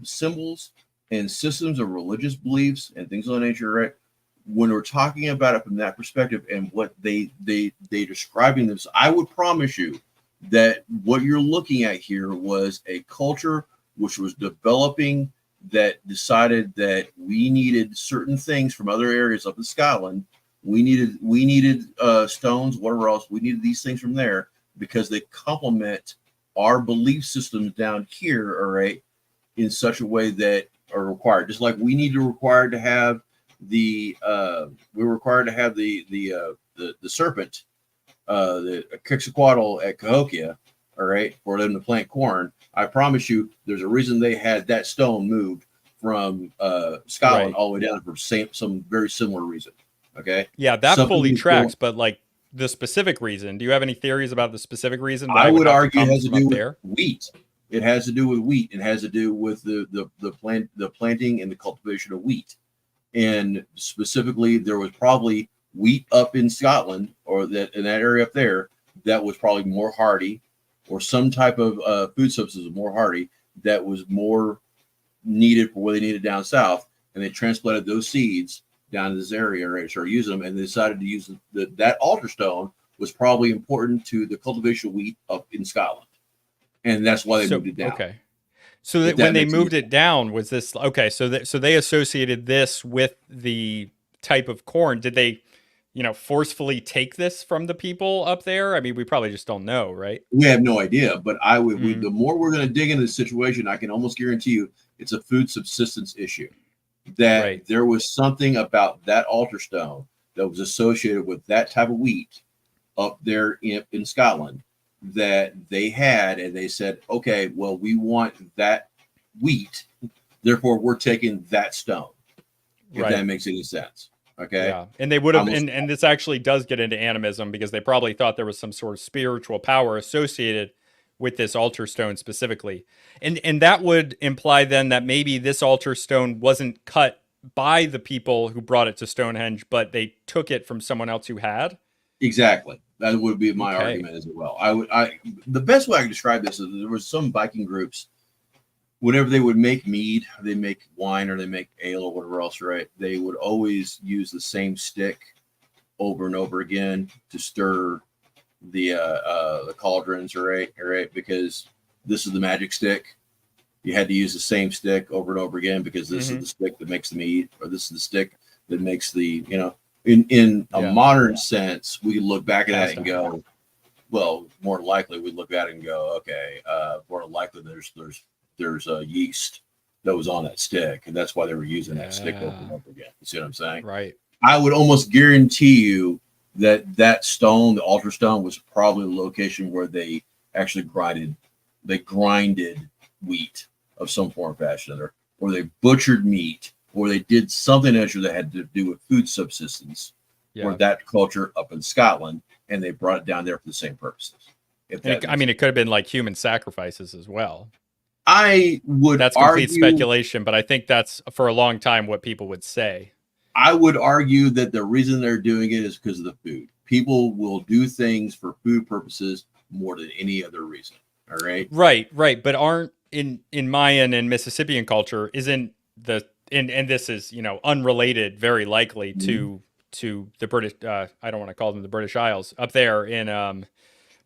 symbols and systems of religious beliefs and things of that nature, right? When we're talking about it from that perspective and what they describing this, I would promise you that what you're looking at here was a culture which was developing, that decided that we needed certain things from other areas up in Scotland. We needed stones, whatever else. We needed these things from there because they complement our belief systems down here, all right, in such a way that are required. Just like we required to have the serpent, the Quetzalcoatl at Cahokia, all right, for them to plant corn. I promise you, there's a reason they had that stone moved from Scotland all the way down for some very similar reason. Okay. Yeah, that fully tracks, but like the specific reason, do you have any theories about the specific reason? I would argue it has to do with wheat. It has to do with wheat. It has to do with the planting and the cultivation of wheat. And specifically, there was probably wheat up in Scotland, or that in that area up there, that was probably more hardy, or some type of food substance more hardy that was more needed for what they needed down south, and they transplanted those seeds down to this area, right? Started using them, and they decided to use that altar stone was probably important to the cultivation of wheat up in Scotland, and that's why they moved it down. Okay, so that when they moved it down, was this okay? So they associated this with the type of corn. Did they, forcefully take this from the people up there? I mean, we probably just don't know, right? We have no idea, but the more we're going to dig into the situation, I can almost guarantee you it's a food subsistence issue. That there was something about that altar stone that was associated with that type of wheat up there in Scotland that they had, and they said, okay, well, we want that wheat, therefore we're taking that stone, if that makes any sense. Okay. Yeah. And they would have, and this actually does get into animism, because they probably thought there was some sort of spiritual power associated with this altar stone specifically. And that would imply then that maybe this altar stone wasn't cut by the people who brought it to StoneHenge, but they took it from someone else who had. Exactly. That would be my argument as well. The best way I can describe this is there was some Viking groups, whenever they would make mead, they make wine, or they make ale or whatever else, right? They would always use the same stick over and over again to stir the cauldrons, right? Because this is the magic stick. You had to use the same stick over and over again because this is the stick that makes the mead, or this is the stick that makes the In a Yeah. modern sense, we look back at Cast it and iron. go, well, more than likely we look at it and go, okay, more than likely there's a yeast that was on that stick, and that's why they were using that stick over and Yeah. over again. You see what I'm saying? Right. I would almost guarantee you that that stone, the altar stone, was probably the location where they actually grinded wheat of some form, fashion, or they butchered meat, or they did something extra that had to do with food subsistence for Yeah. that culture up in Scotland, and they brought it down there for the same purposes. If And that I makes mean, it could have been like human sacrifices as well. I would That's complete argue speculation, but I think that's for a long time what people would say. I would argue that the reason they're doing it is because of the food. People will do things for food purposes more than any other reason. All right. Right, right. But aren't in Mayan and Mississippian culture isn't the and this is, you know, unrelated very likely Mhm. to the British I don't want to call them the British Isles up there in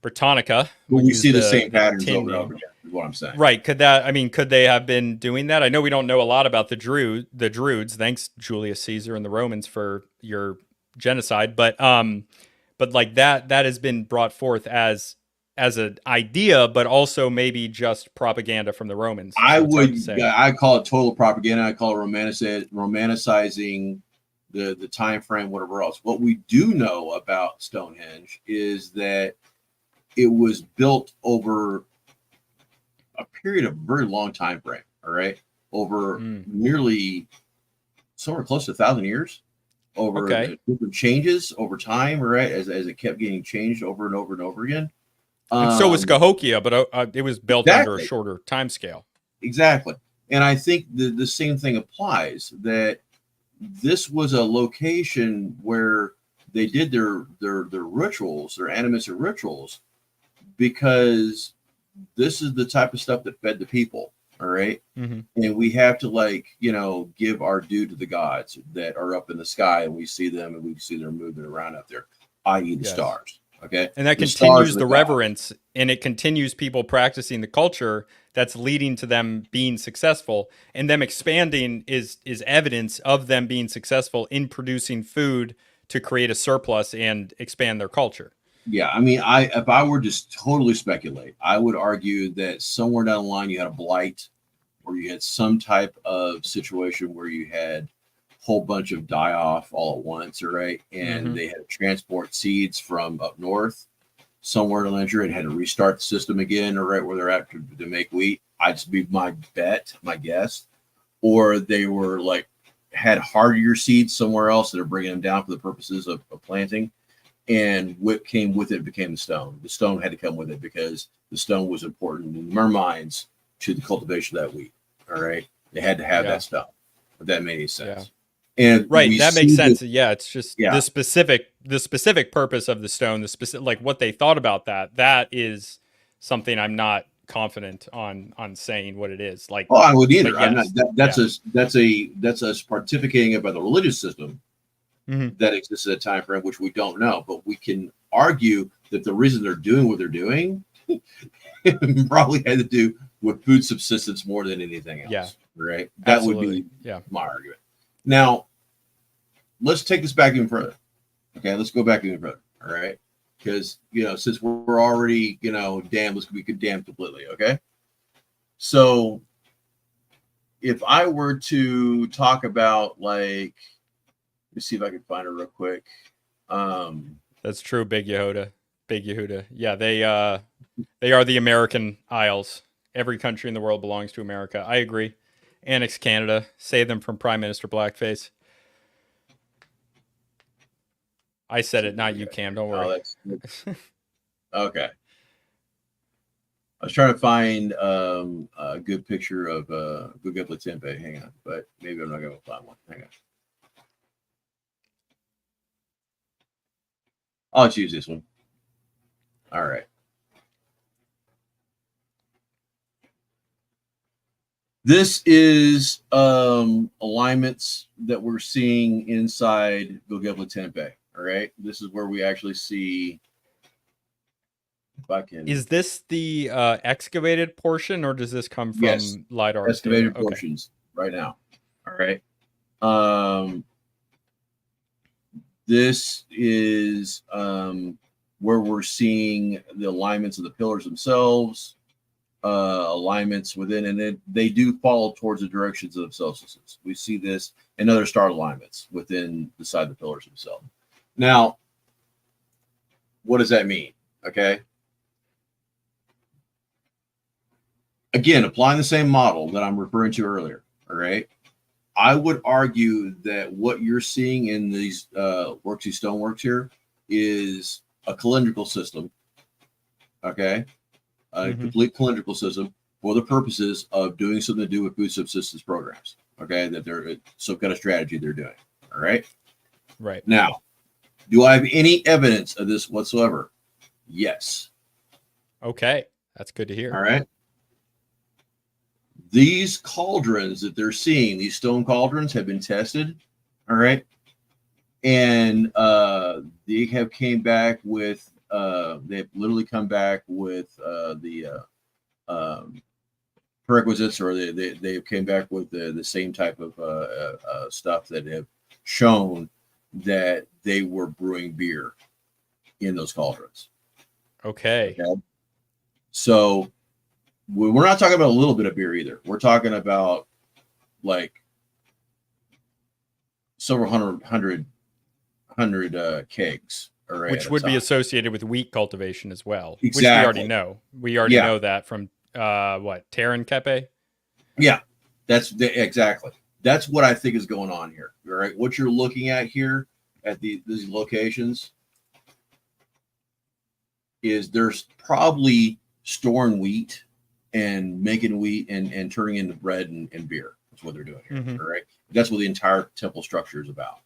Britannica. But We'll we use see the same the patterns tin over and name. over again, is what I'm saying. Right. Could that, I mean, could they have been doing that? I know we don't know a lot about the Druids. Thanks, Julius Caesar and the Romans, for your genocide. But like that has been brought forth as an idea, but also maybe just propaganda from the Romans. So it's hard to say. I call it total propaganda. I call it romanticizing the time frame, whatever else. What we do know about Stonehenge is that it was built over a period of a very long time frame. All right, over Mm, nearly somewhere close to 1,000 years. Over okay. the different changes over time, right? As it kept getting changed over and over and over again. And so was Um, Cahokia, but it was built under a exactly, shorter time scale. exactly. And I think the same thing applies. That this was a location where they did their rituals, their animistic rituals, because this is the type of stuff that fed the people. All right. Hmm. And we have to, like, give our due to the gods that are up in the sky, and we see them and we see them moving around out there, i.e. the Yes. stars. Okay. And that The stars continues are the the gods. reverence and it continues people practicing the culture that's leading to them being successful, and them expanding is evidence of them being successful in producing food to create a surplus and expand their culture. Yeah, I mean, I if I were just totally speculate, I would argue that somewhere down the line you had a blight, or you had some type of situation where you had a whole bunch of die off all at once, all right, and Hmm. they had to transport seeds from up north somewhere in the ledger and had to restart the system again, or right where they're at to make wheat. I'd just be my bet, my guess, or they were like had hardier seeds somewhere else that are bringing them down for the purposes of planting, and what came with it became the stone. The stone had to come with it because the stone was important in their minds to the cultivation of that wheat. All right, they had to have Yeah. that stone. If that made any Yeah. sense. And Right. we That makes see that, sense. Yeah. It's just yeah. the specific purpose of the stone, the specific, like what they thought about that. That is something I'm not confident on saying what it is. Like, Oh, I would but either. I'm not. yes. That's Yeah. that's us pontificating about the religious system Hmm. that exists at a time frame, which we don't know, but we can argue that the reason they're doing what they're doing probably had to do with food subsistence more than anything Yeah. else. Right? That would Absolutely. be Yeah. my argument. Now, let's take this back even further. Okay, let's go back even further. All right, because since we're already damned, we could damn completely. Okay, so if I were to talk about, like, let me see if I can find her real quick. Um, That's true. Big Yehuda. Big Yehuda. Yeah. They are the American Isles. Every country in the world belongs to America. I agree. Annex Canada. Save them from Prime Minister Blackface. I let's said see it, what not we you, got. Cam. Don't Oh, worry. that's okay. I was trying to find a good picture of Gobekli Tepe. Hang on, but maybe I'm not going to find one. Hang on. I'll choose this one. All right. This is alignments that we're seeing inside Gobekli Tepe. All right. This is where we actually see, if I can, Is this the excavated portion, or does this come yes, from lidar data? excavated Okay. portions right now. All right. Um, This is where we're seeing the alignments of the pillars themselves, alignments within, and they do follow towards the directions of the solstices. We see this in other star alignments within the side of the pillars themselves. Now, what does that mean? Okay. Again, applying the same model that I'm referring to earlier. All right. I would argue that what you're seeing in these works, these stoneworks here, is a calendrical system. Okay. A complete calendrical system for the purposes of doing something to do with food subsistence programs. Okay. That they're some kind of strategy they're doing. All right. Right. Now, do I have any evidence of this whatsoever? Yes. Okay. That's good to hear. All right. These cauldrons that they're seeing, these stone cauldrons, have been tested. All right. And they have came back with, they've literally come back with the prerequisites, or they came back with the same type of stuff that have shown that they were brewing beer in those cauldrons. Okay. So we're not talking about a little bit of beer either. We're talking about like several hundred kegs. Which would be associated with wheat cultivation as well. Exactly. Which we already know. We already know that from Taron Kepe? Yeah, exactly. That's what I think is going on here. All right. What you're looking at here at these locations is there's probably storing wheat and making wheat and turning into bread and beer. That's what they're doing here. All right. That's what the entire temple structure is about.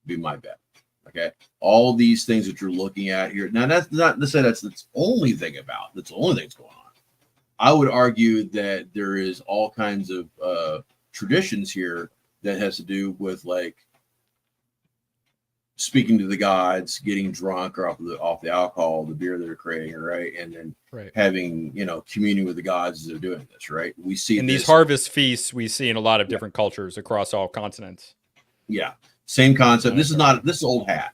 Be my bet. Okay. All these things that you're looking at here. Now, that's not to say that's the only thing that's the only thing that's going on. I would argue that there is all kinds of traditions here that has to do with like speaking to the gods, getting drunk or off the alcohol, the beer they're creating, right? And then having, communing with the gods as they're doing this, right? We see these harvest feasts we see in a lot of different cultures across all continents. Yeah. Same concept. This is old hat.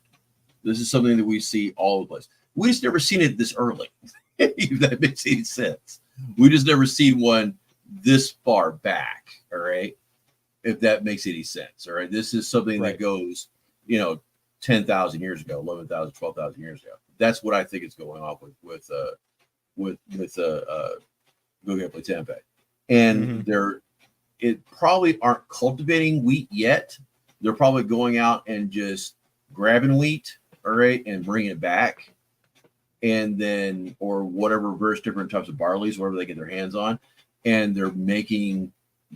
This is something that we see all over the place. We just never seen it this early. If that makes any sense. We just never seen one this far back. All right. If that makes any sense. All right. This is something that goes, 10,000 years ago, 11,000, 12,000 years ago. That's what I think is going on with Gobekli Tepe. And it probably aren't cultivating wheat yet. They're probably going out and just grabbing wheat, all right, and bringing it back. And then, or whatever, various different types of barleys, whatever they get their hands on. And they're making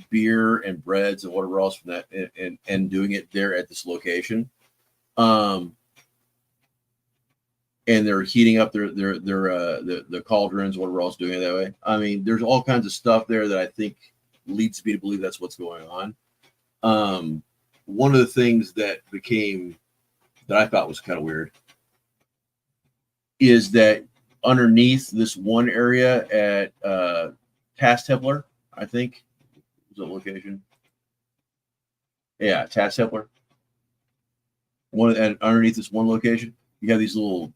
beer and breads and whatever else from that and doing it there at this location. And they're heating up the cauldrons, whatever else, doing it that way. I mean, there's all kinds of stuff there that I think leads me to believe that's what's going on. One of the things that I thought was kind of weird is that underneath this one area at Tas Templar, I think was the location. Yeah, Tas Templar. Underneath this one location, you have these little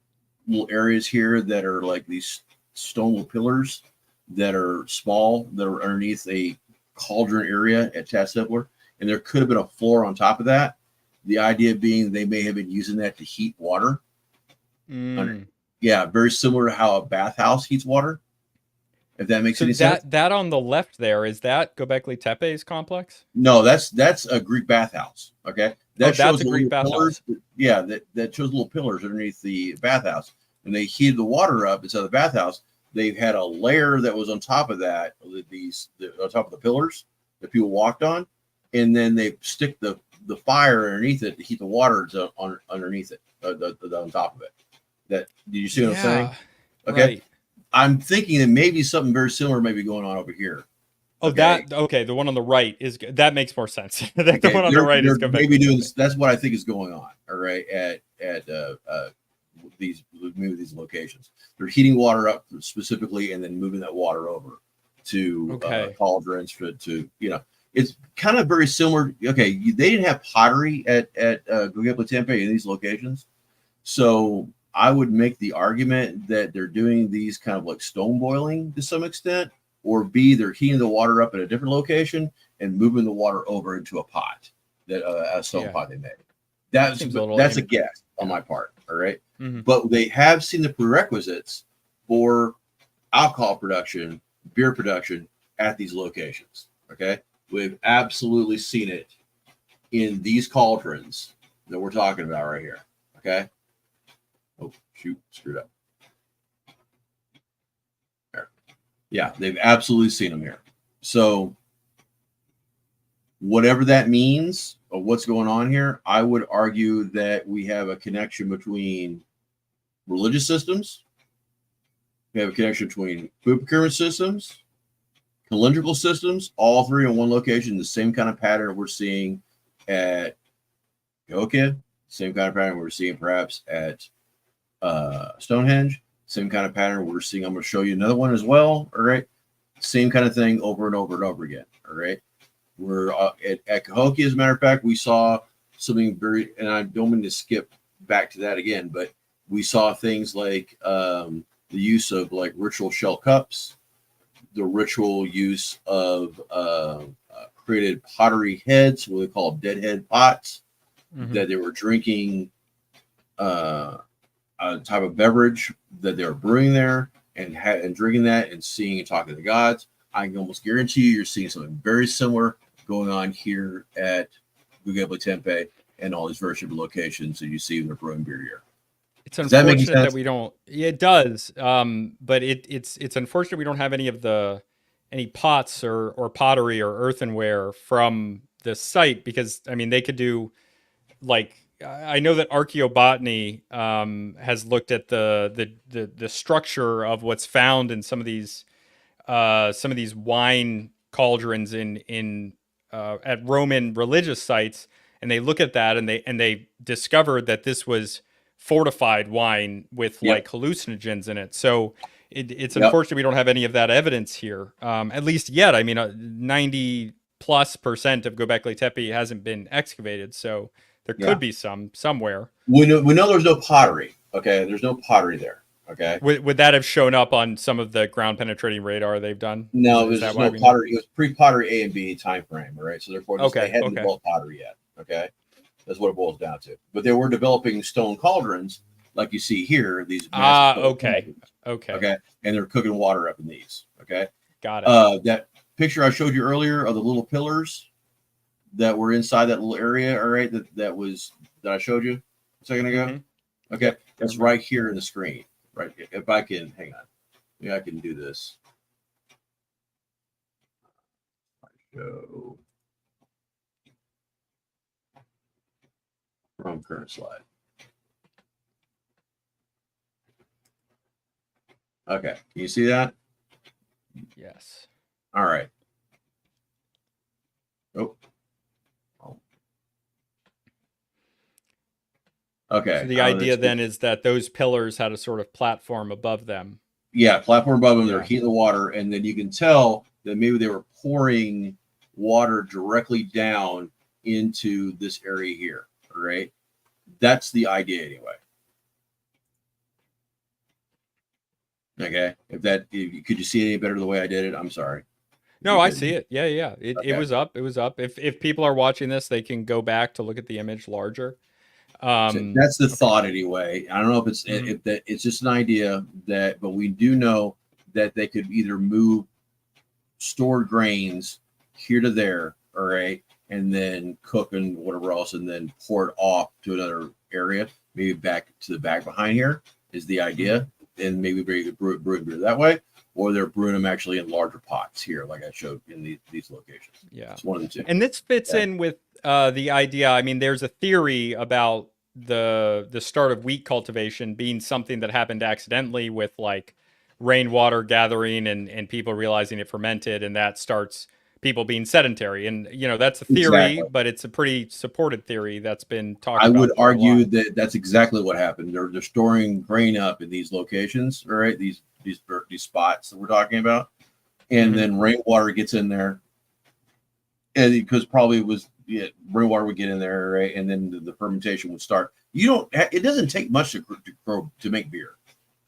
areas here that are like these stone pillars that are small, that are underneath a cauldron area at Tas Templar. And there could have been a floor on top of that. The idea being they may have been using that to heat water. Yeah, very similar to how a bathhouse heats water. If that makes any sense. That on the left there, is that Gobekli Tepe's complex? No, that's a Greek bathhouse. Okay. That shows a Greek bathhouse. Yeah, that shows little pillars underneath the bathhouse. When they heated the water up inside the bathhouse, they had a layer that was on top of that, on top of the pillars that people walked on. And then they stick the fire underneath it to heat the water underneath it, on top of it. Did you see what I'm saying? Okay. Right. I'm thinking that maybe something very similar may be going on over here. Oh, okay. The one on the right that makes more sense. The one on the right is maybe doing this. That's what I think is going on. All right. At these locations, they're heating water up specifically and then moving that water over to cauldrons to it's kind of very similar. Okay, they didn't have pottery at Gobekli Tepe in these locations, so I would make the argument that they're doing these kind of like stone boiling to some extent, or B, they're heating the water up at a different location and moving the water over into a pot, that a stone pot they made. That's a guess on my part. All right. But they have seen the prerequisites for alcohol production, beer production at these locations. Okay. We've absolutely seen it in these cauldrons that we're talking about right here. Okay. Oh, shoot, screwed up. There. Yeah, they've absolutely seen them here. So whatever that means of what's going on here, I would argue that we have a connection between religious systems, we have a connection between food procurement systems, calendrical systems, all three in one location, the same kind of pattern we're seeing at Cahokia, same kind of pattern we're seeing perhaps at StoneHenge, same kind of pattern we're seeing. I'm going to show you another one as well. All right. Same kind of thing over and over and over again. All right. We're at Cahokia, as a matter of fact, we saw something very, and I don't mean to skip back to that again, but we saw things like the use of like ritual shell cups, the ritual use of created pottery heads, what they call deadhead pots, that they were drinking a type of beverage that they were brewing there and drinking that and seeing and talking to the gods. I can almost guarantee you're seeing something very similar going on here at Gobekli Tepe and all these various different locations that you see when they're brewing beer here. It's unfortunate that we don't. Yeah, it does, but it's unfortunate we don't have any pots or pottery or earthenware from the site, because I mean they could do, like, I know that archaeobotany has looked at the structure of what's found in some of these wine cauldrons in at Roman religious sites, and they look at that and they discovered that this was fortified wine with like hallucinogens in it. So it's unfortunate we don't have any of that evidence here, at least yet. I mean, 90+% of Gobekli Tepe hasn't been excavated, so there could be somewhere. We know there's no pottery. Okay, there's no pottery there. Okay, would that have shown up on some of the ground penetrating radar they've done? No, there's no pottery. It was pre-pottery A and B time frame, right? So therefore, they hadn't developed pottery yet. Okay, that's what it boils down to. But they were developing stone cauldrons, like you see here. These okay, and they're cooking water up in these. Okay, got it. That picture I showed you earlier of the little pillars that were inside that little area. All right, that I showed you a second ago. Okay, that's right here in the screen. Right, if I can hang on, maybe I can do this. Show from current slide. Okay, can you see that? Yes. All right. Okay. So the idea then is that those pillars had a sort of platform above them. Yeah, platform above them. They're heating the water, and then you can tell that maybe they were pouring water directly down into this area here. All right, that's the idea anyway. Okay, could you see it any better the way I did it? I'm sorry. No, I see it. Yeah. It was up. It was up. If people are watching this, they can go back to look at the image larger. So that's the thought anyway. I don't know if it's if that it's just an idea but we do know that they could either move stored grains here to there, all right, and then cook and whatever else, and then pour it off to another area, maybe back to the back behind here is the idea, and maybe brew beer that way, or they're brewing them actually in larger pots here, like I showed in these locations. Yeah, it's one of the two. And this fits in with the idea. I mean, there's a theory about the start of wheat cultivation being something that happened accidentally with like rainwater gathering and people realizing it fermented, and that starts people being sedentary. And that's a theory, but it's a pretty supported theory that's been talked about. I would argue that that's exactly what happened. They're storing grain up in these locations, all right, these spots that we're talking about, and then rainwater gets in there, and because probably it was rainwater would get in there, right, and then the fermentation would start. You don't. It doesn't take much to make beer.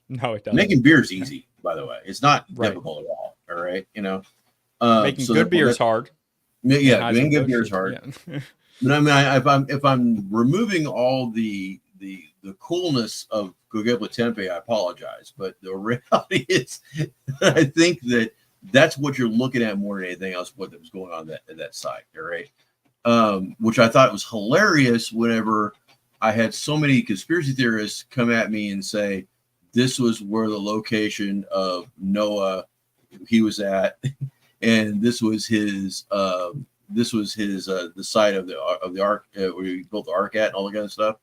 No, it doesn't. Making beer is easy, by the way. It's not Right. difficult at all. All right, Making so good beer is hard. Yeah, making good beer is hard. Yeah. But I mean, if I'm removing all the coolness of Gobekli Tepe, I apologize. But the reality is, I think that's what you're looking at more than anything else. What was going on at that site, all right? Which I thought was hilarious. Whenever I had so many conspiracy theorists come at me and say this was where the location of Noah he was at, and this was his the site of the ark where he built the ark at and all that kind of stuff.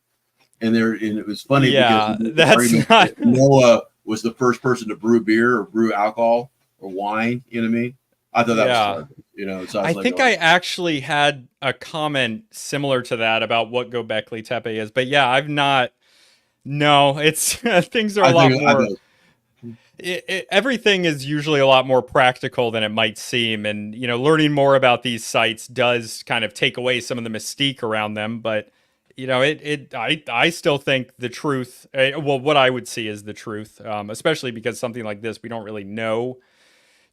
And it was funny because that's not Noah was the first person to brew beer or brew alcohol or wine. You know what I mean? I thought that was fun. So I think I actually had a comment similar to that about what Gobekli Tepe is, but yeah, I've not. No, it's things are a lot more. Everything is usually a lot more practical than it might seem, and learning more about these sites does kind of take away some of the mystique around them. But I still think the truth. Well, what I would see is the truth, especially because something like this we don't really know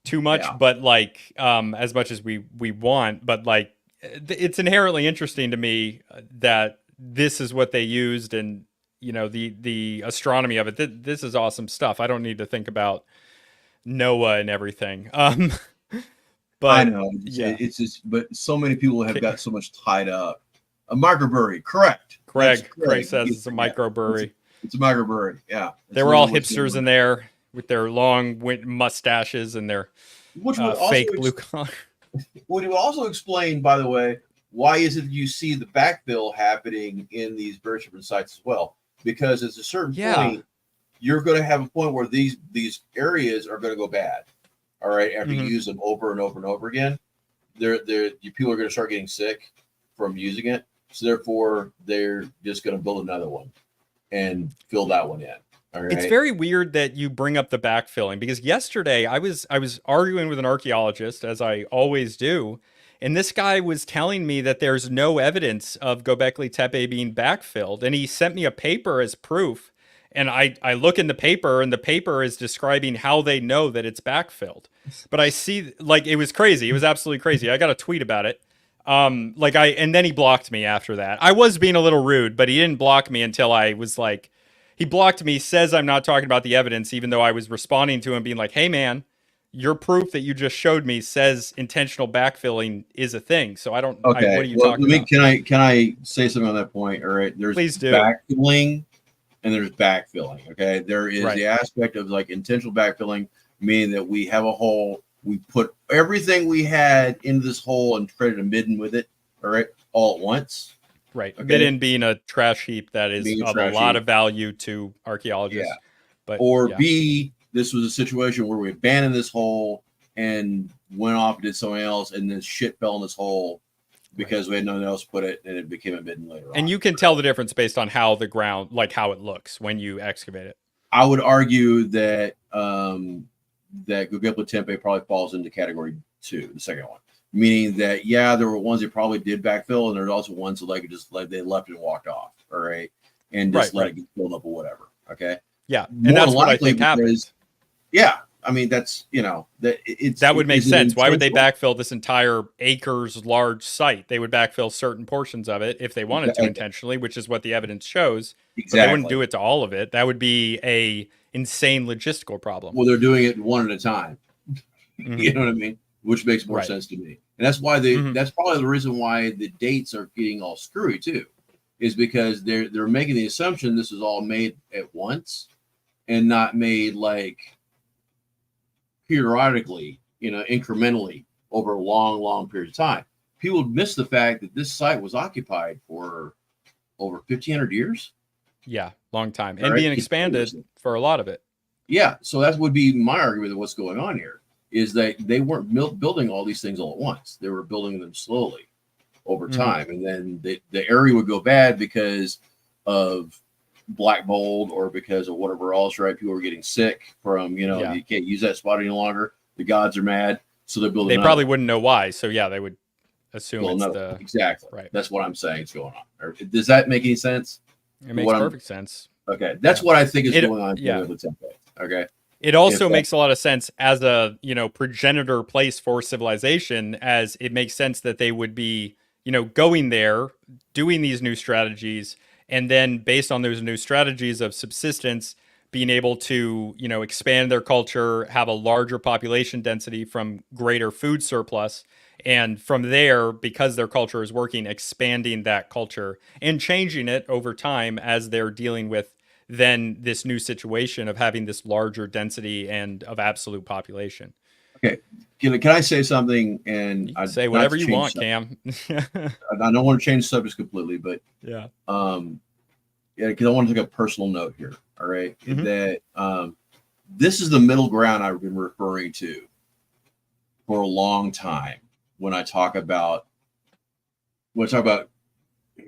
too much, but as much as we want. But it's inherently interesting to me that this is what they used, and the astronomy of it. This is awesome stuff. I don't need to think about Noah and everything. But I know it's just, but so many people have got so much tied up. A microbrewery, correct? Craig says it's a microbrewery. It's a microbrewery. Yeah, they were all hipsters in there with their long mustaches and their fake blue collar. Would you also explain, by the way, why is it you see the backfill happening in these very different sites as well? Because at a certain point, you're going to have a point where these areas are going to go bad. All right, after you use them over and over and over again, people are going to start getting sick from using it. So therefore, they're just going to build another one and fill that one in. All right. It's very weird that you bring up the backfilling, because yesterday I was arguing with an archaeologist, as I always do, and this guy was telling me that there's no evidence of Gobekli Tepe being backfilled, and he sent me a paper as proof. And I look in the paper, and the paper is describing how they know that it's backfilled. But I see, it was crazy. It was absolutely crazy. I got a tweet about it. And then he blocked me after that. I was being a little rude, but he didn't block me until I was he blocked me, says I'm not talking about the evidence, even though I was responding to him being like, hey man, your proof that you just showed me says intentional backfilling is a thing. So I don't, what are you talking about? Can I say something on that point? All right. There's Please do. Backfilling and there's backfilling. Okay. There is the aspect of intentional backfilling, meaning that we have a hole, we put everything we had into this hole and created a midden with it. All right. All at once. Right. Okay. Midden being a trash heap that is of a lot of value to archaeologists. Yeah. B, this was a situation where we abandoned this hole and went off and did something else, and then shit fell in this hole because we had nothing else to put it, and it became a midden later on. And you can tell the difference based on how the ground, how it looks when you excavate it. I would argue that that Gobekli Tepe probably falls into category 2, the second one. Meaning that, there were ones that probably did backfill, and there's also ones that they left and walked off, all right, and just let it get filled up or whatever, okay? Yeah, and that's what I think happens. Yeah, I mean that would make sense. Why would they backfill this entire acres large site? They would backfill certain portions of it if they wanted to intentionally, which is what the evidence shows. Exactly. But they wouldn't do it to all of it. That would be a insane logistical problem. Well, they're doing it one at a time. You know what I mean? Which makes more sense to me. And that's why that's probably the reason why the dates are getting all screwy too, is because they're making the assumption this is all made at once and not made periodically, incrementally over a long, long period of time. People miss the fact that this site was occupied for over 1,500 years. Yeah, long time. And being expanded for a lot of it. Yeah, so that would be my argument of what's going on here, is that they weren't building all these things all at once. They were building them slowly over time. And then the area would go bad because of black mold or because of whatever else, right? People were getting sick from, you can't use that spot any longer. The gods are mad. So they're building. They probably wouldn't know why. So they would assume Well, it's no, the exactly. right. That's what I'm saying is going on. Does that make any sense? It makes perfect sense. Okay, that's Yeah. what I think is It going on yeah. with the Tempe. Okay, It if also that, makes a lot of sense as a, progenitor place for civilization, as it makes sense that they would be, going there, doing these new strategies, and then based on those new strategies of subsistence, being able to, expand their culture, have a larger population density from greater food surplus. And from there, because their culture is working, expanding that culture and changing it over time as they're dealing with then this new situation of having this larger density and of absolute population. okay, can I say something? And You can I say not whatever to you change want, subject. Cam. I don't want to change subjects completely, but Yeah. yeah, because I want to take a personal note here. All right, Mhm. that this is the middle ground I've been referring to for a long time when I talk about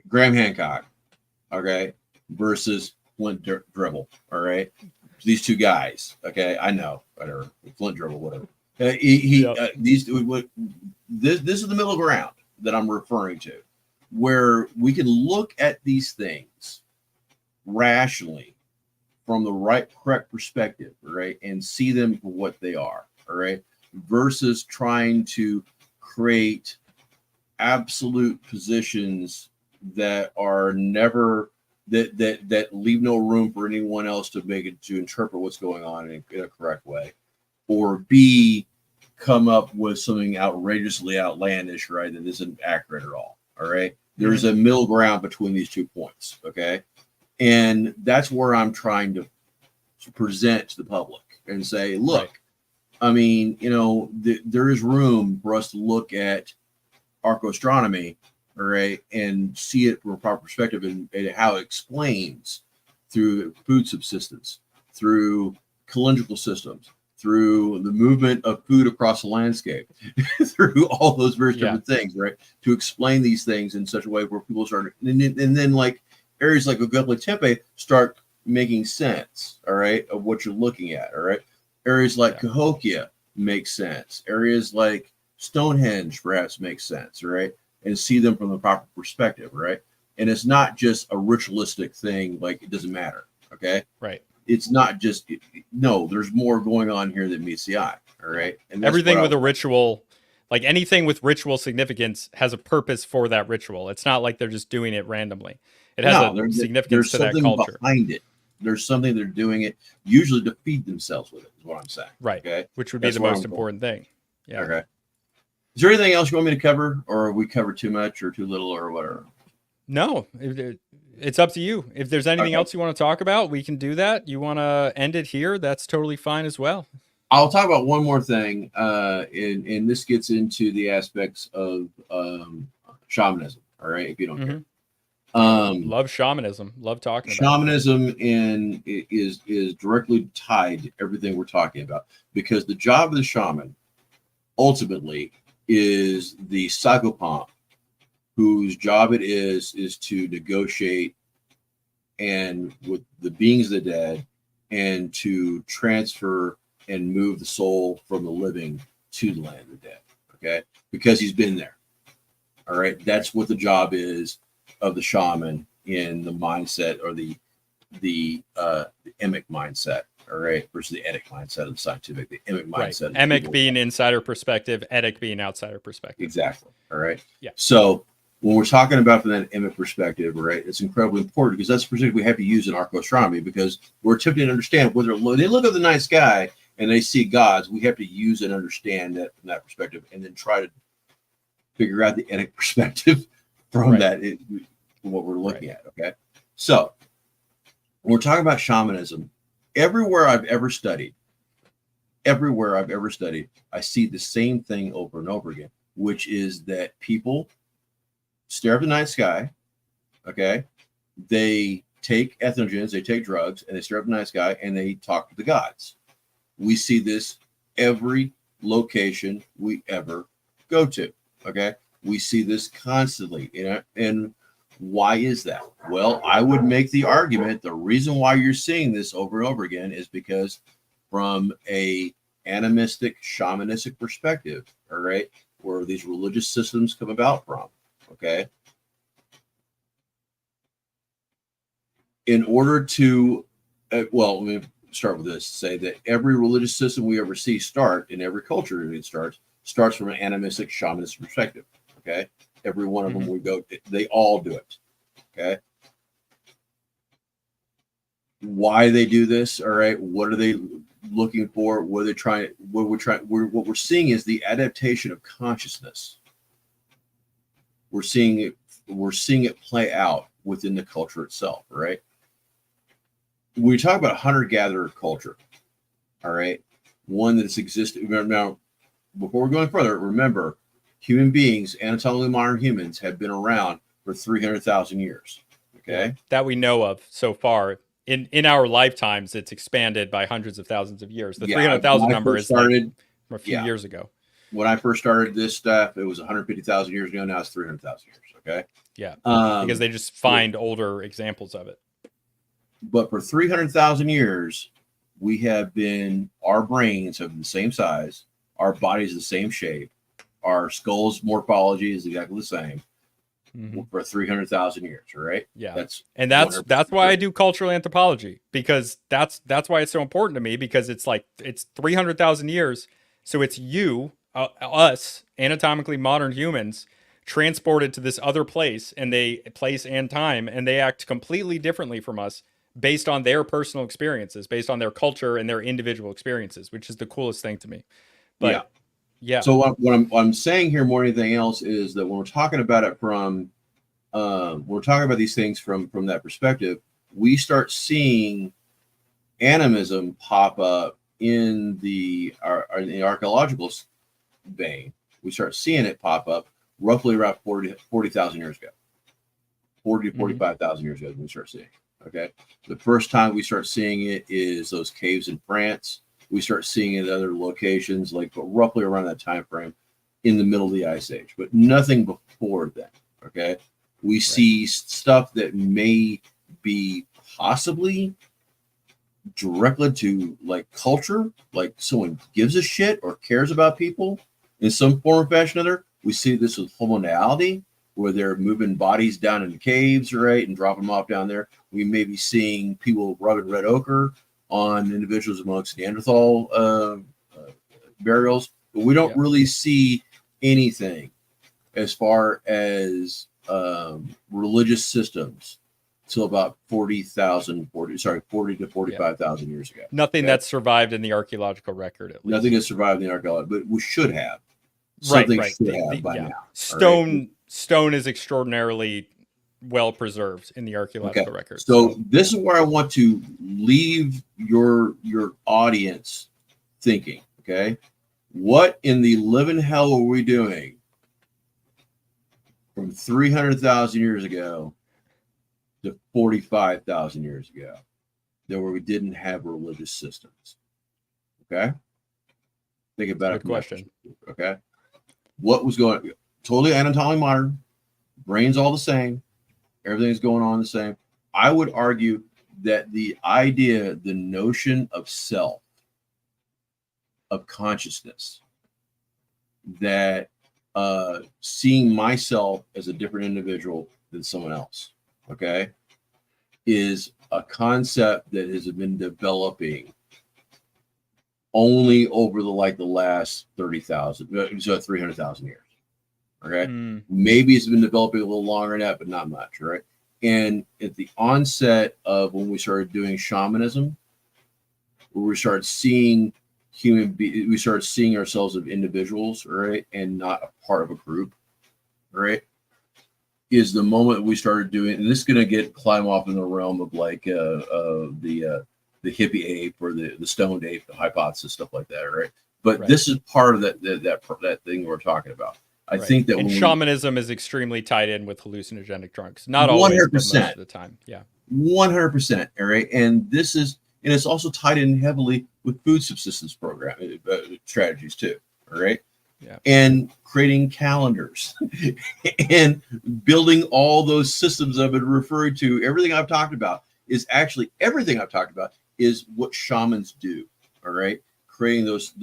Graham Hancock, okay, versus Flint Dribble. All right, these two guys. Okay, I know, whatever, Flint Dribble, whatever. Yep. This is the middle ground that I'm referring to, where we can look at these things rationally from the correct perspective, right, and see them for what they are, all right, versus trying to create absolute positions that are never that leave no room for anyone else to make it to interpret what's going on in a correct way, or B, come up with something outrageously outlandish, right, that isn't accurate at all. All right. There's a middle ground between these 2 points. Okay. And that's where I'm trying to present to the public and say, look, Right. I mean, there is room for us to look at archaeoastronomy, all right, and see it from a proper perspective and how it explains through food subsistence, through calendrical systems, through the movement of food across the landscape, through all those various different things, right? To explain these things in such a way where people start, and then like areas like Gobekli Tepe start making sense, all right, of what you're looking at, all right? Areas like Cahokia make sense. Areas like StoneHenge perhaps make sense, right? And see them from the proper perspective, right? And it's not just a ritualistic thing, like it doesn't matter, okay? Right. It's not just, no, there's more going on here than meets the eye, all right? And that's Everything with a ritual, like anything with ritual significance, has a purpose for that ritual. It's not like they're just doing it randomly. It has a significance there's to that something culture. behind it. There's something they're doing it usually to feed themselves with it, is what I'm saying. Right. Okay. Which would be the most important thing. Yeah. Okay. Is there anything else you want me to cover, or we covered too much or too little or whatever? No, it's up to you. If there's anything else you want to talk about, we can do that. You want to end it here? That's totally fine as well. I'll talk about one more thing, and this gets into the aspects of shamanism. All right, if you don't care. Love shamanism. Love talking about shamanism is directly tied to everything we're talking about, because the job of the shaman ultimately is the Sagopomp, whose job it is to negotiate and with the beings of the dead and to transfer and move the soul from the living to the land of the dead. Okay, because he's been there. All right, that's what the job is of the shaman in the mindset, or the emic mindset, all right, versus the etic mindset of the scientific. The emic mindset, emic being insider perspective, etic being outsider perspective. Exactly. All right. Yeah. So when we're talking about from that emic perspective, right, it's incredibly important, because that's the perspective we have to use in archaeoastronomy, because we're attempting to understand whether they look at the night sky and they see gods. We have to use and understand that from that perspective, and then try to figure out the etic perspective from that, from what we're looking at. Okay. So when we're talking about shamanism, everywhere I've ever studied, I see the same thing over and over again, which is that people stare at the night sky. Okay. They take entheogens, they take drugs, and they stare at the night sky and they talk to the gods. We see this every location we ever go to. Okay. We see this constantly, and why is that? Well, I would make the argument the reason why you're seeing this over and over again is because from a animistic, shamanistic perspective, all right, where these religious systems come about from. Okay. In order to, well, let me start with this, say that every religious system we ever see start in every culture it starts from an animistic shamanist perspective. Okay. Every one of them we go, they all do it. Okay. Why they do this? All right. What are they looking for? What are they trying? What we're seeing is the adaptation of consciousness. We're seeing it play out within the culture itself. Right. We talk about hunter-gatherer culture. All right. One that's existed. Now, before we're going further, remember, human beings, anatomically modern humans, have been around for 300,000 years. Okay. That we know of so far. In our lifetimes, it's expanded by hundreds of thousands of years. The 300,000 number is like from a few years ago. When I first started this stuff, it was 150,000 years ago. Now it's 300,000 years. Okay. Yeah. Because they just find older examples of it. But for 300,000 years, our brains have been the same size, our bodies the same shape, our skull's morphology is exactly the same for 300,000 years, right? Yeah. That's why I do cultural anthropology, because that's why it's so important to me, because it's 300,000 years. So it's us, anatomically modern humans, transported to this other place and time, and they act completely differently from us based on their personal experiences, based on their culture and their individual experiences, which is the coolest thing to me. But yeah. So what I'm saying here more than anything else is that when we're talking about it from, we're talking about these things from that perspective, we start seeing animism pop up in the archaeological vein. We start seeing it pop up roughly around 40,000 years ago, 40 to 45,000 years ago when we start seeing it. Okay. The first time we start seeing it is those caves in France. We start seeing it at other locations, like roughly around that time frame in the middle of the Ice Age, but nothing before then. Okay. We see stuff that may be possibly directly to like culture, like someone gives a shit or cares about people in some form or fashion or other. We see this with homonality, where they're moving bodies down in caves, right, and dropping them off down there. We may be seeing people rubbing red ochre on individuals amongst Neanderthal burials, but we don't really see anything as far as religious systems till about 40 to 45,000 years ago. Nothing that's survived in the archaeological record, at least. Nothing has survived in the archaeological, but we should have. Something should have by now. Stone is extraordinarily well preserved in the archaeological record. So this is where I want to leave your audience thinking. Okay, what in the living hell are we doing from 300,000 years ago to 45,000 years ago, where we didn't have religious systems? Okay, think about it. Good question. Okay, what was going on? Totally anatomically modern, brains all the same, everything's going on the same. I would argue that the notion of self, of consciousness, that seeing myself as a different individual than someone else, okay, is a concept that has been developing only over the last 300,000 years. Okay. Maybe it's been developing a little longer than that, but not much. Right. And at the onset of when we started doing shamanism, where we started seeing we started seeing ourselves as individuals, right, and not a part of a group, right, is the moment we started doing, and this is going to climb off in the realm of like the hippie ape or the stoned ape, the hypothesis, stuff like that, right? But this is part of that thing we're talking about. I think that shamanism is extremely tied in with hallucinogenic drugs. Not always, but most of the time. Yeah. 100%. All right. And it's also tied in heavily with food subsistence program strategies too. All right. Yeah. And creating calendars and building all those systems I've been referring to. Everything I've talked about is what shamans do. All right. Creating those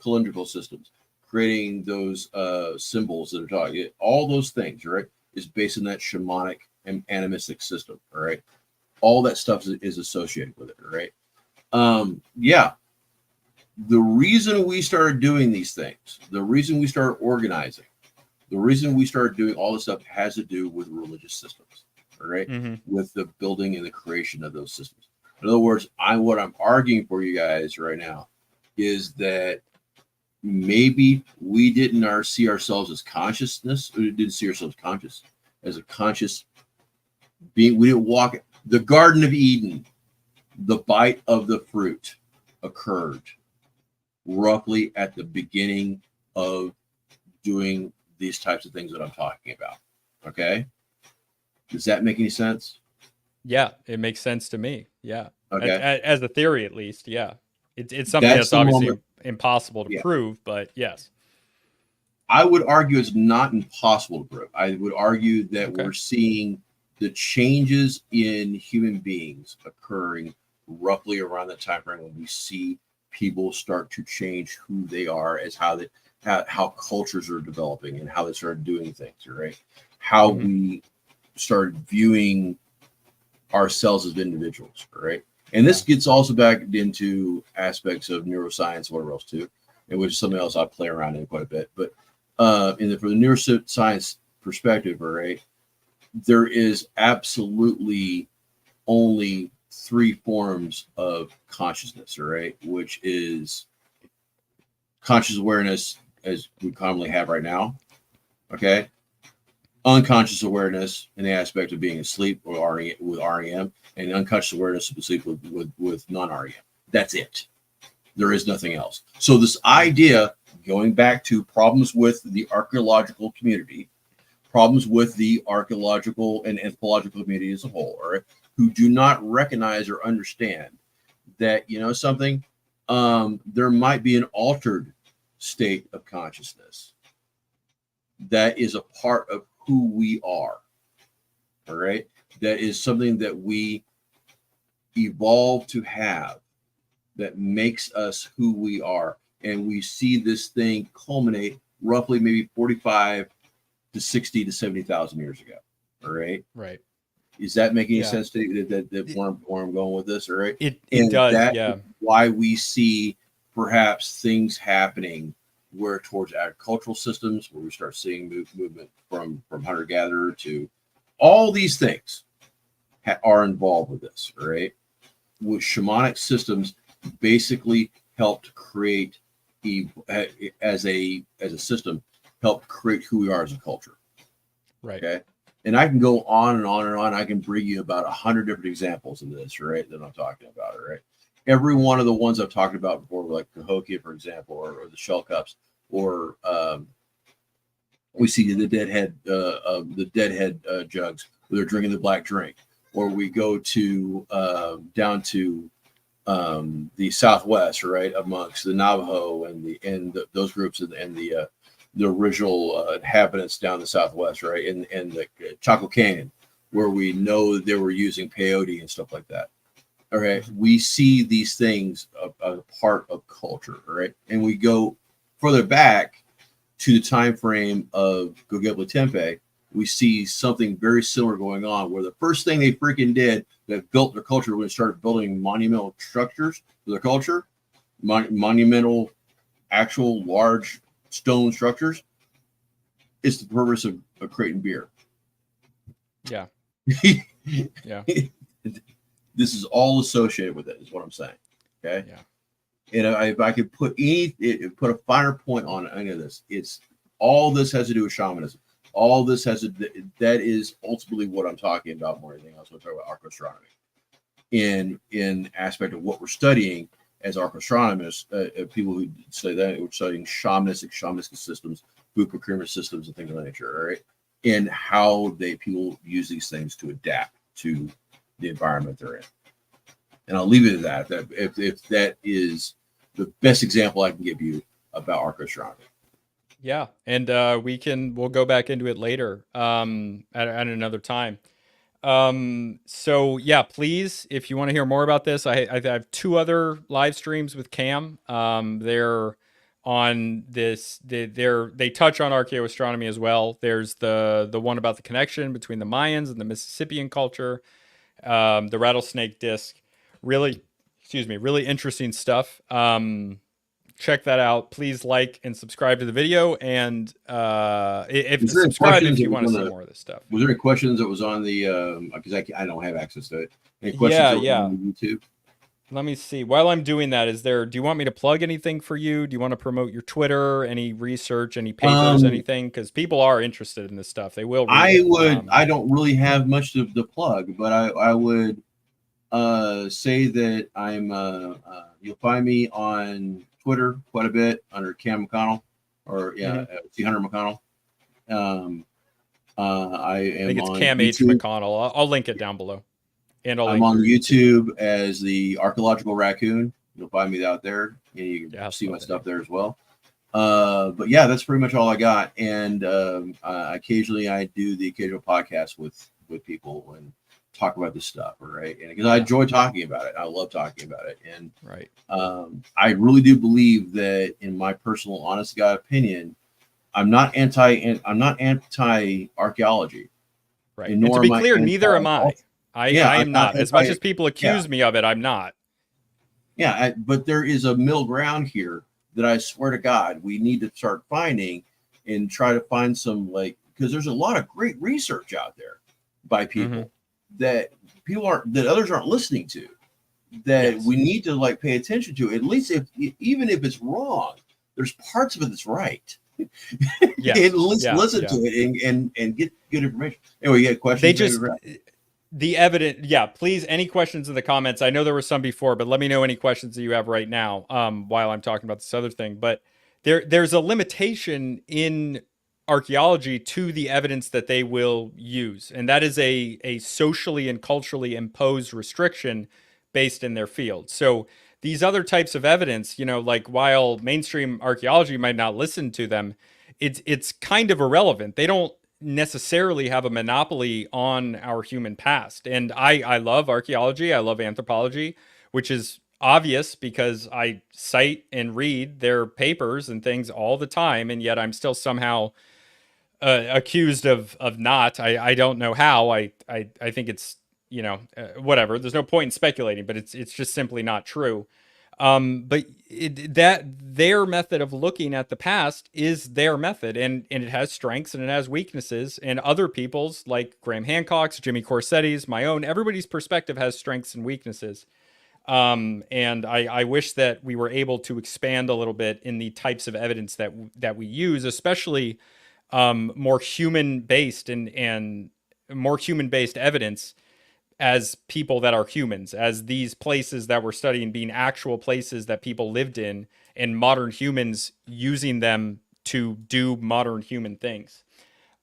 calendrical systems, creating those symbols that are talking, all those things, right, is based on that shamanic and animistic system, all right? All that stuff is associated with it, right? Yeah, the reason we started doing these things, the reason we started organizing, the reason we started doing all this stuff has to do with religious systems, all right? Mm-hmm. With the building and the creation of those systems. In other words, what I'm arguing for you guys right now is that maybe we didn't see ourselves as consciousness, or didn't see ourselves conscious as a conscious being. We didn't walk the Garden of Eden. The bite of the fruit occurred roughly at the beginning of doing these types of things that I'm talking about. Okay, does that make any sense? Yeah, it makes sense to me. Yeah, Okay, as a theory, at least. Yeah, it's something that's that's the obviously moment. impossible to Yeah, prove, but yes. I would argue it's not impossible to prove. I would argue that Okay. we're seeing the changes in human beings occurring roughly around the time frame when we see people start to change who they are, as how cultures are developing and how they started doing things, right? How Mm-hmm. we started viewing ourselves as individuals, right? And Yeah. this gets also back into aspects of neuroscience, whatever else too, and which is something else I play around in quite a bit. But from the neuroscience perspective, all right, there is absolutely only three forms of consciousness, all right, which is conscious awareness as we commonly have right now, okay, unconscious awareness in the aspect of being asleep or with REM, and unconscious awareness of asleep with non-REM. That's it. There is nothing else. So this idea, going back to problems with the archaeological community, problems with the archaeological and anthropological community as a whole, right, who do not recognize or understand that, something, there might be an altered state of consciousness that is a part of who we are, all right? That is something that we evolve to have, that makes us who we are. And we see this thing culminate roughly maybe 45 to 60 to 70,000 years ago. All right. Right. Is that making any Yeah. sense to you that where I'm going with this? All right. It And does. that Yeah. is why we see perhaps things happening where towards agricultural systems, where we start seeing movement from hunter-gatherer to all these things are involved with this. All right. With shamanic systems basically helped create as a system, helped create who we are as a culture. Right. Okay. And I can go on and on and on. I can bring you about 100 different examples of this, right? That I'm talking about, right? Every one of the ones I've talked about before, like Cahokia, for example, or the shell cups, or we see the deadhead jugs where they're drinking the black drink, or we go to down to the Southwest, right, amongst the Navajo and those groups and the original inhabitants down the Southwest, right, and the Chaco Canyon, where we know they were using peyote and stuff like that. All right, we see these things a part of culture, right, and we go further back to the time frame of Gobekli Tepe. We see something very similar going on, where the first thing they freaking did that built their culture when they started building monumental structures for their culture, monumental, actual large stone structures, is the purpose of creating beer. Yeah. Yeah. This is all associated with it, is what I'm saying. Okay. Yeah. And if I could put a finer point on any of this, it's all this has to do with shamanism. All this that is ultimately what I'm talking about more than anything else. We're talking about archaeoastronomy in aspect of what we're studying as archaeoastronomers, people who study that, we're studying shamanistic systems, food procurement systems, and things of that nature, all right? And how people use these things to adapt to the environment they're in. And I'll leave it at that. If that is the best example I can give you about archaeoastronomy. Yeah, and we'll go back into it later at another time. So yeah, please, if you want to hear more about this, I have two other live streams with Cam. They're on this. They touch on archaeoastronomy as well. There's the one about the connection between the Mayans and the Mississippian culture, the rattlesnake disc. Really, excuse me, really interesting stuff. Check that out. Please like and subscribe to the video, and if Was there any subscribe if questions that you was want on to see the? more of this stuff. Was there any questions that was on the? Because I don't have access to it. Any questions Yeah, that were yeah. on YouTube? Let me see. While I'm doing that, do you want me to plug anything for you? Do you want to promote your Twitter, any research, any papers, Um, anything? Because people are interested in this stuff. They will read I it. would. I don't really have much to plug, but I would say that I'm. You'll find me on Twitter quite a bit under Cam McConnell, or Mhm. C Hunter McConnell. I I am think it's on Cam H. YouTube. McConnell. I'll link it down below. And I'll I'm link on your YouTube as the archaeological raccoon. You'll find me out there, and you can Yeah, I'll see my spell stuff that. there as well. But yeah, that's pretty much all I got. And occasionally, I do the occasional podcast with people and talk about this stuff, right? And because I enjoy talking about it, I love talking about it, and Right. I really do believe that, in my personal, honest God opinion, I'm not anti archaeology, Right. and And to nor be am I clear, neither am I. anti. I am I'm not not. As much anti. as people Yeah, accuse me of it, I'm not. yeah, but there is a middle ground here that I swear to God we need to start finding, and try to find some, like, because there's a lot of great research out there by Mm-hmm. people that that others aren't listening to, that Yes. we need to like pay attention to, at least if even if it's wrong, there's parts of it that's right. Yes. And Yeah. listen Yeah. to it and get good information. Anyway, you had They questions maybe? just the evidence. Yeah. Please, any questions in the comments? I know there were some before, but let me know any questions that you have right now. While I'm talking about this other thing, but there's a limitation in archaeology to the evidence that they will use, and that is a socially and culturally imposed restriction based in their field. So these other types of evidence, like while mainstream archaeology might not listen to them, it's kind of irrelevant. They don't necessarily have a monopoly on our human past. And I love archaeology. I love anthropology, which is obvious because I cite and read their papers and things all the time, and yet I'm still somehow accused of not. I don't know how. I think it's whatever. There's no point in speculating, but it's just simply not true. But that their method of looking at the past is their method, and it has strengths and it has weaknesses. And other people's, like Graham Hancock's, Jimmy Corsetti's, my own, everybody's perspective has strengths and weaknesses. And I wish that we were able to expand a little bit in the types of evidence that we use, especially more human based and more human based evidence as people that are humans, as these places that we're studying being actual places that people lived in, and modern humans using them to do modern human things.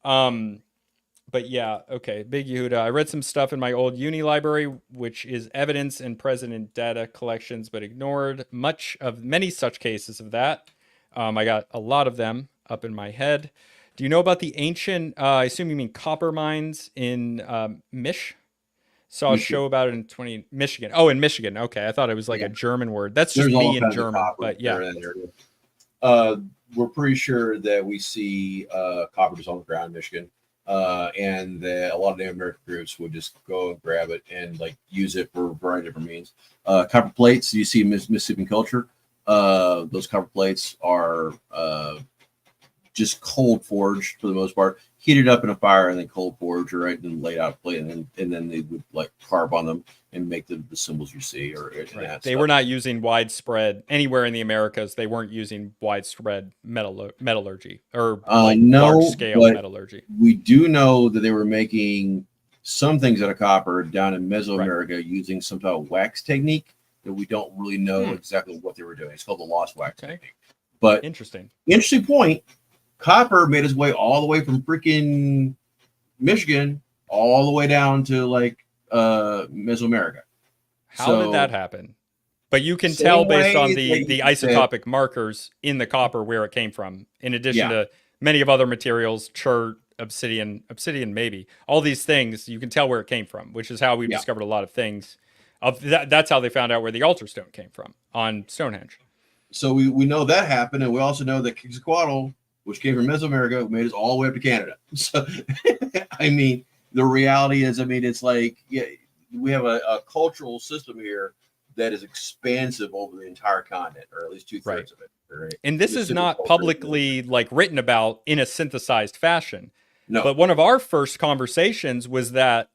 But yeah, okay, Big Yehuda. I read some stuff in my old uni library, which is evidence and present in data collections, but ignored many such cases of that. I got a lot of them up in my head. Do you know about the ancient? I assume you mean copper mines in Saw a show Michigan. about it in Michigan. Oh, in Michigan. Okay, I thought it was like Yeah, a German word. That's just there's all me in kinds of German, copper but there yeah. in that area. We're pretty sure that we see copper just on the ground in Michigan, and that a lot of Native American groups would just go and grab it and like use it for a variety of different means. Copper plates you see in Mississippi culture. Those copper plates are just cold forged for the most part, heated up in a fire and then cold forged, right, and then laid out a plate, and then they would like carve on them and make the symbols you see, or Right. They were not using widespread anywhere in the Americas. They weren't using widespread metallurgy or like large No, scale but metallurgy. we do know that they were making some things out of copper down in Right. Mesoamerica using some type of wax technique that we don't really know exactly what they were doing. It's called the lost wax technique. But interesting point. Copper made its way all the way from freaking Michigan all the way down to like Mesoamerica. How did that happen? But you can tell based on the isotopic markers in the copper where it came from, in addition to many of other materials, chert, obsidian maybe. All these things, you can tell where it came from, which is how we've discovered a lot of things. That's how they found out where the altar stone came from on StoneHenge. So we know that happened, and we also know that Quetzalcoatl, which came from Mesoamerica, made it all the way up to Canada. So, I mean, the reality is, I mean, it's like, yeah, we have a cultural system here that is expansive over the entire continent, or at least two-thirds of it. Right? And this is Specific not culture. publicly like written about in a synthesized fashion. No. But one of our first conversations was that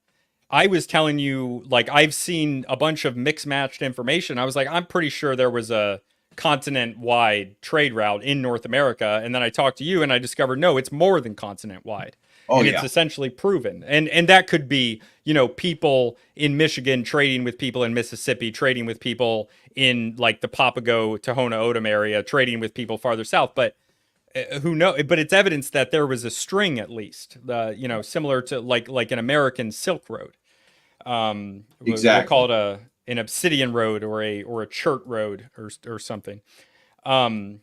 I was telling you, like, I've seen a bunch of mixed matched information. I was like, I'm pretty sure there was a continent wide trade route in North America. And then I talked to you and I discovered, no, it's more than continent wide. Oh, And yeah. it's essentially proven. And that could be, you know, people in Michigan trading with people in Mississippi, trading with people in like the Papago, Tohono O'odham area, trading with people farther south. But who knows? But it's evidence that there was a string, at least, you know, similar to like an American Silk Road. We'll call Exactly. it an obsidian road or a chert road or something. Um,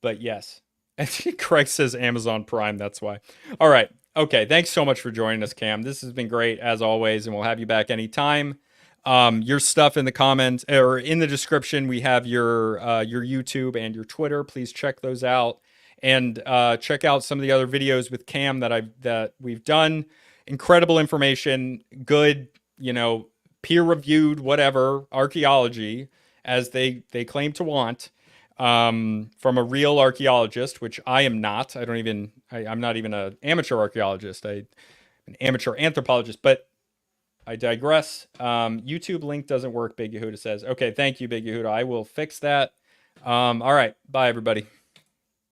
but yes, I think Craig says Amazon Prime. That's why. All right. Okay. Thanks so much for joining us, Cam. This has been great as always, and we'll have you back anytime. Your stuff in the comments or in the description. We have your YouTube and your Twitter. Please check those out and check out some of the other videos with Cam that we've done. Incredible information, good, you know, peer reviewed, whatever archaeology as they claim to want from a real archaeologist, which I am not. I'm not even an amateur archaeologist. I'm an amateur anthropologist, but I digress. YouTube link doesn't work, Big Yehuda says. Okay, thank you, Big Yehuda. I will fix that. All right. Bye, everybody.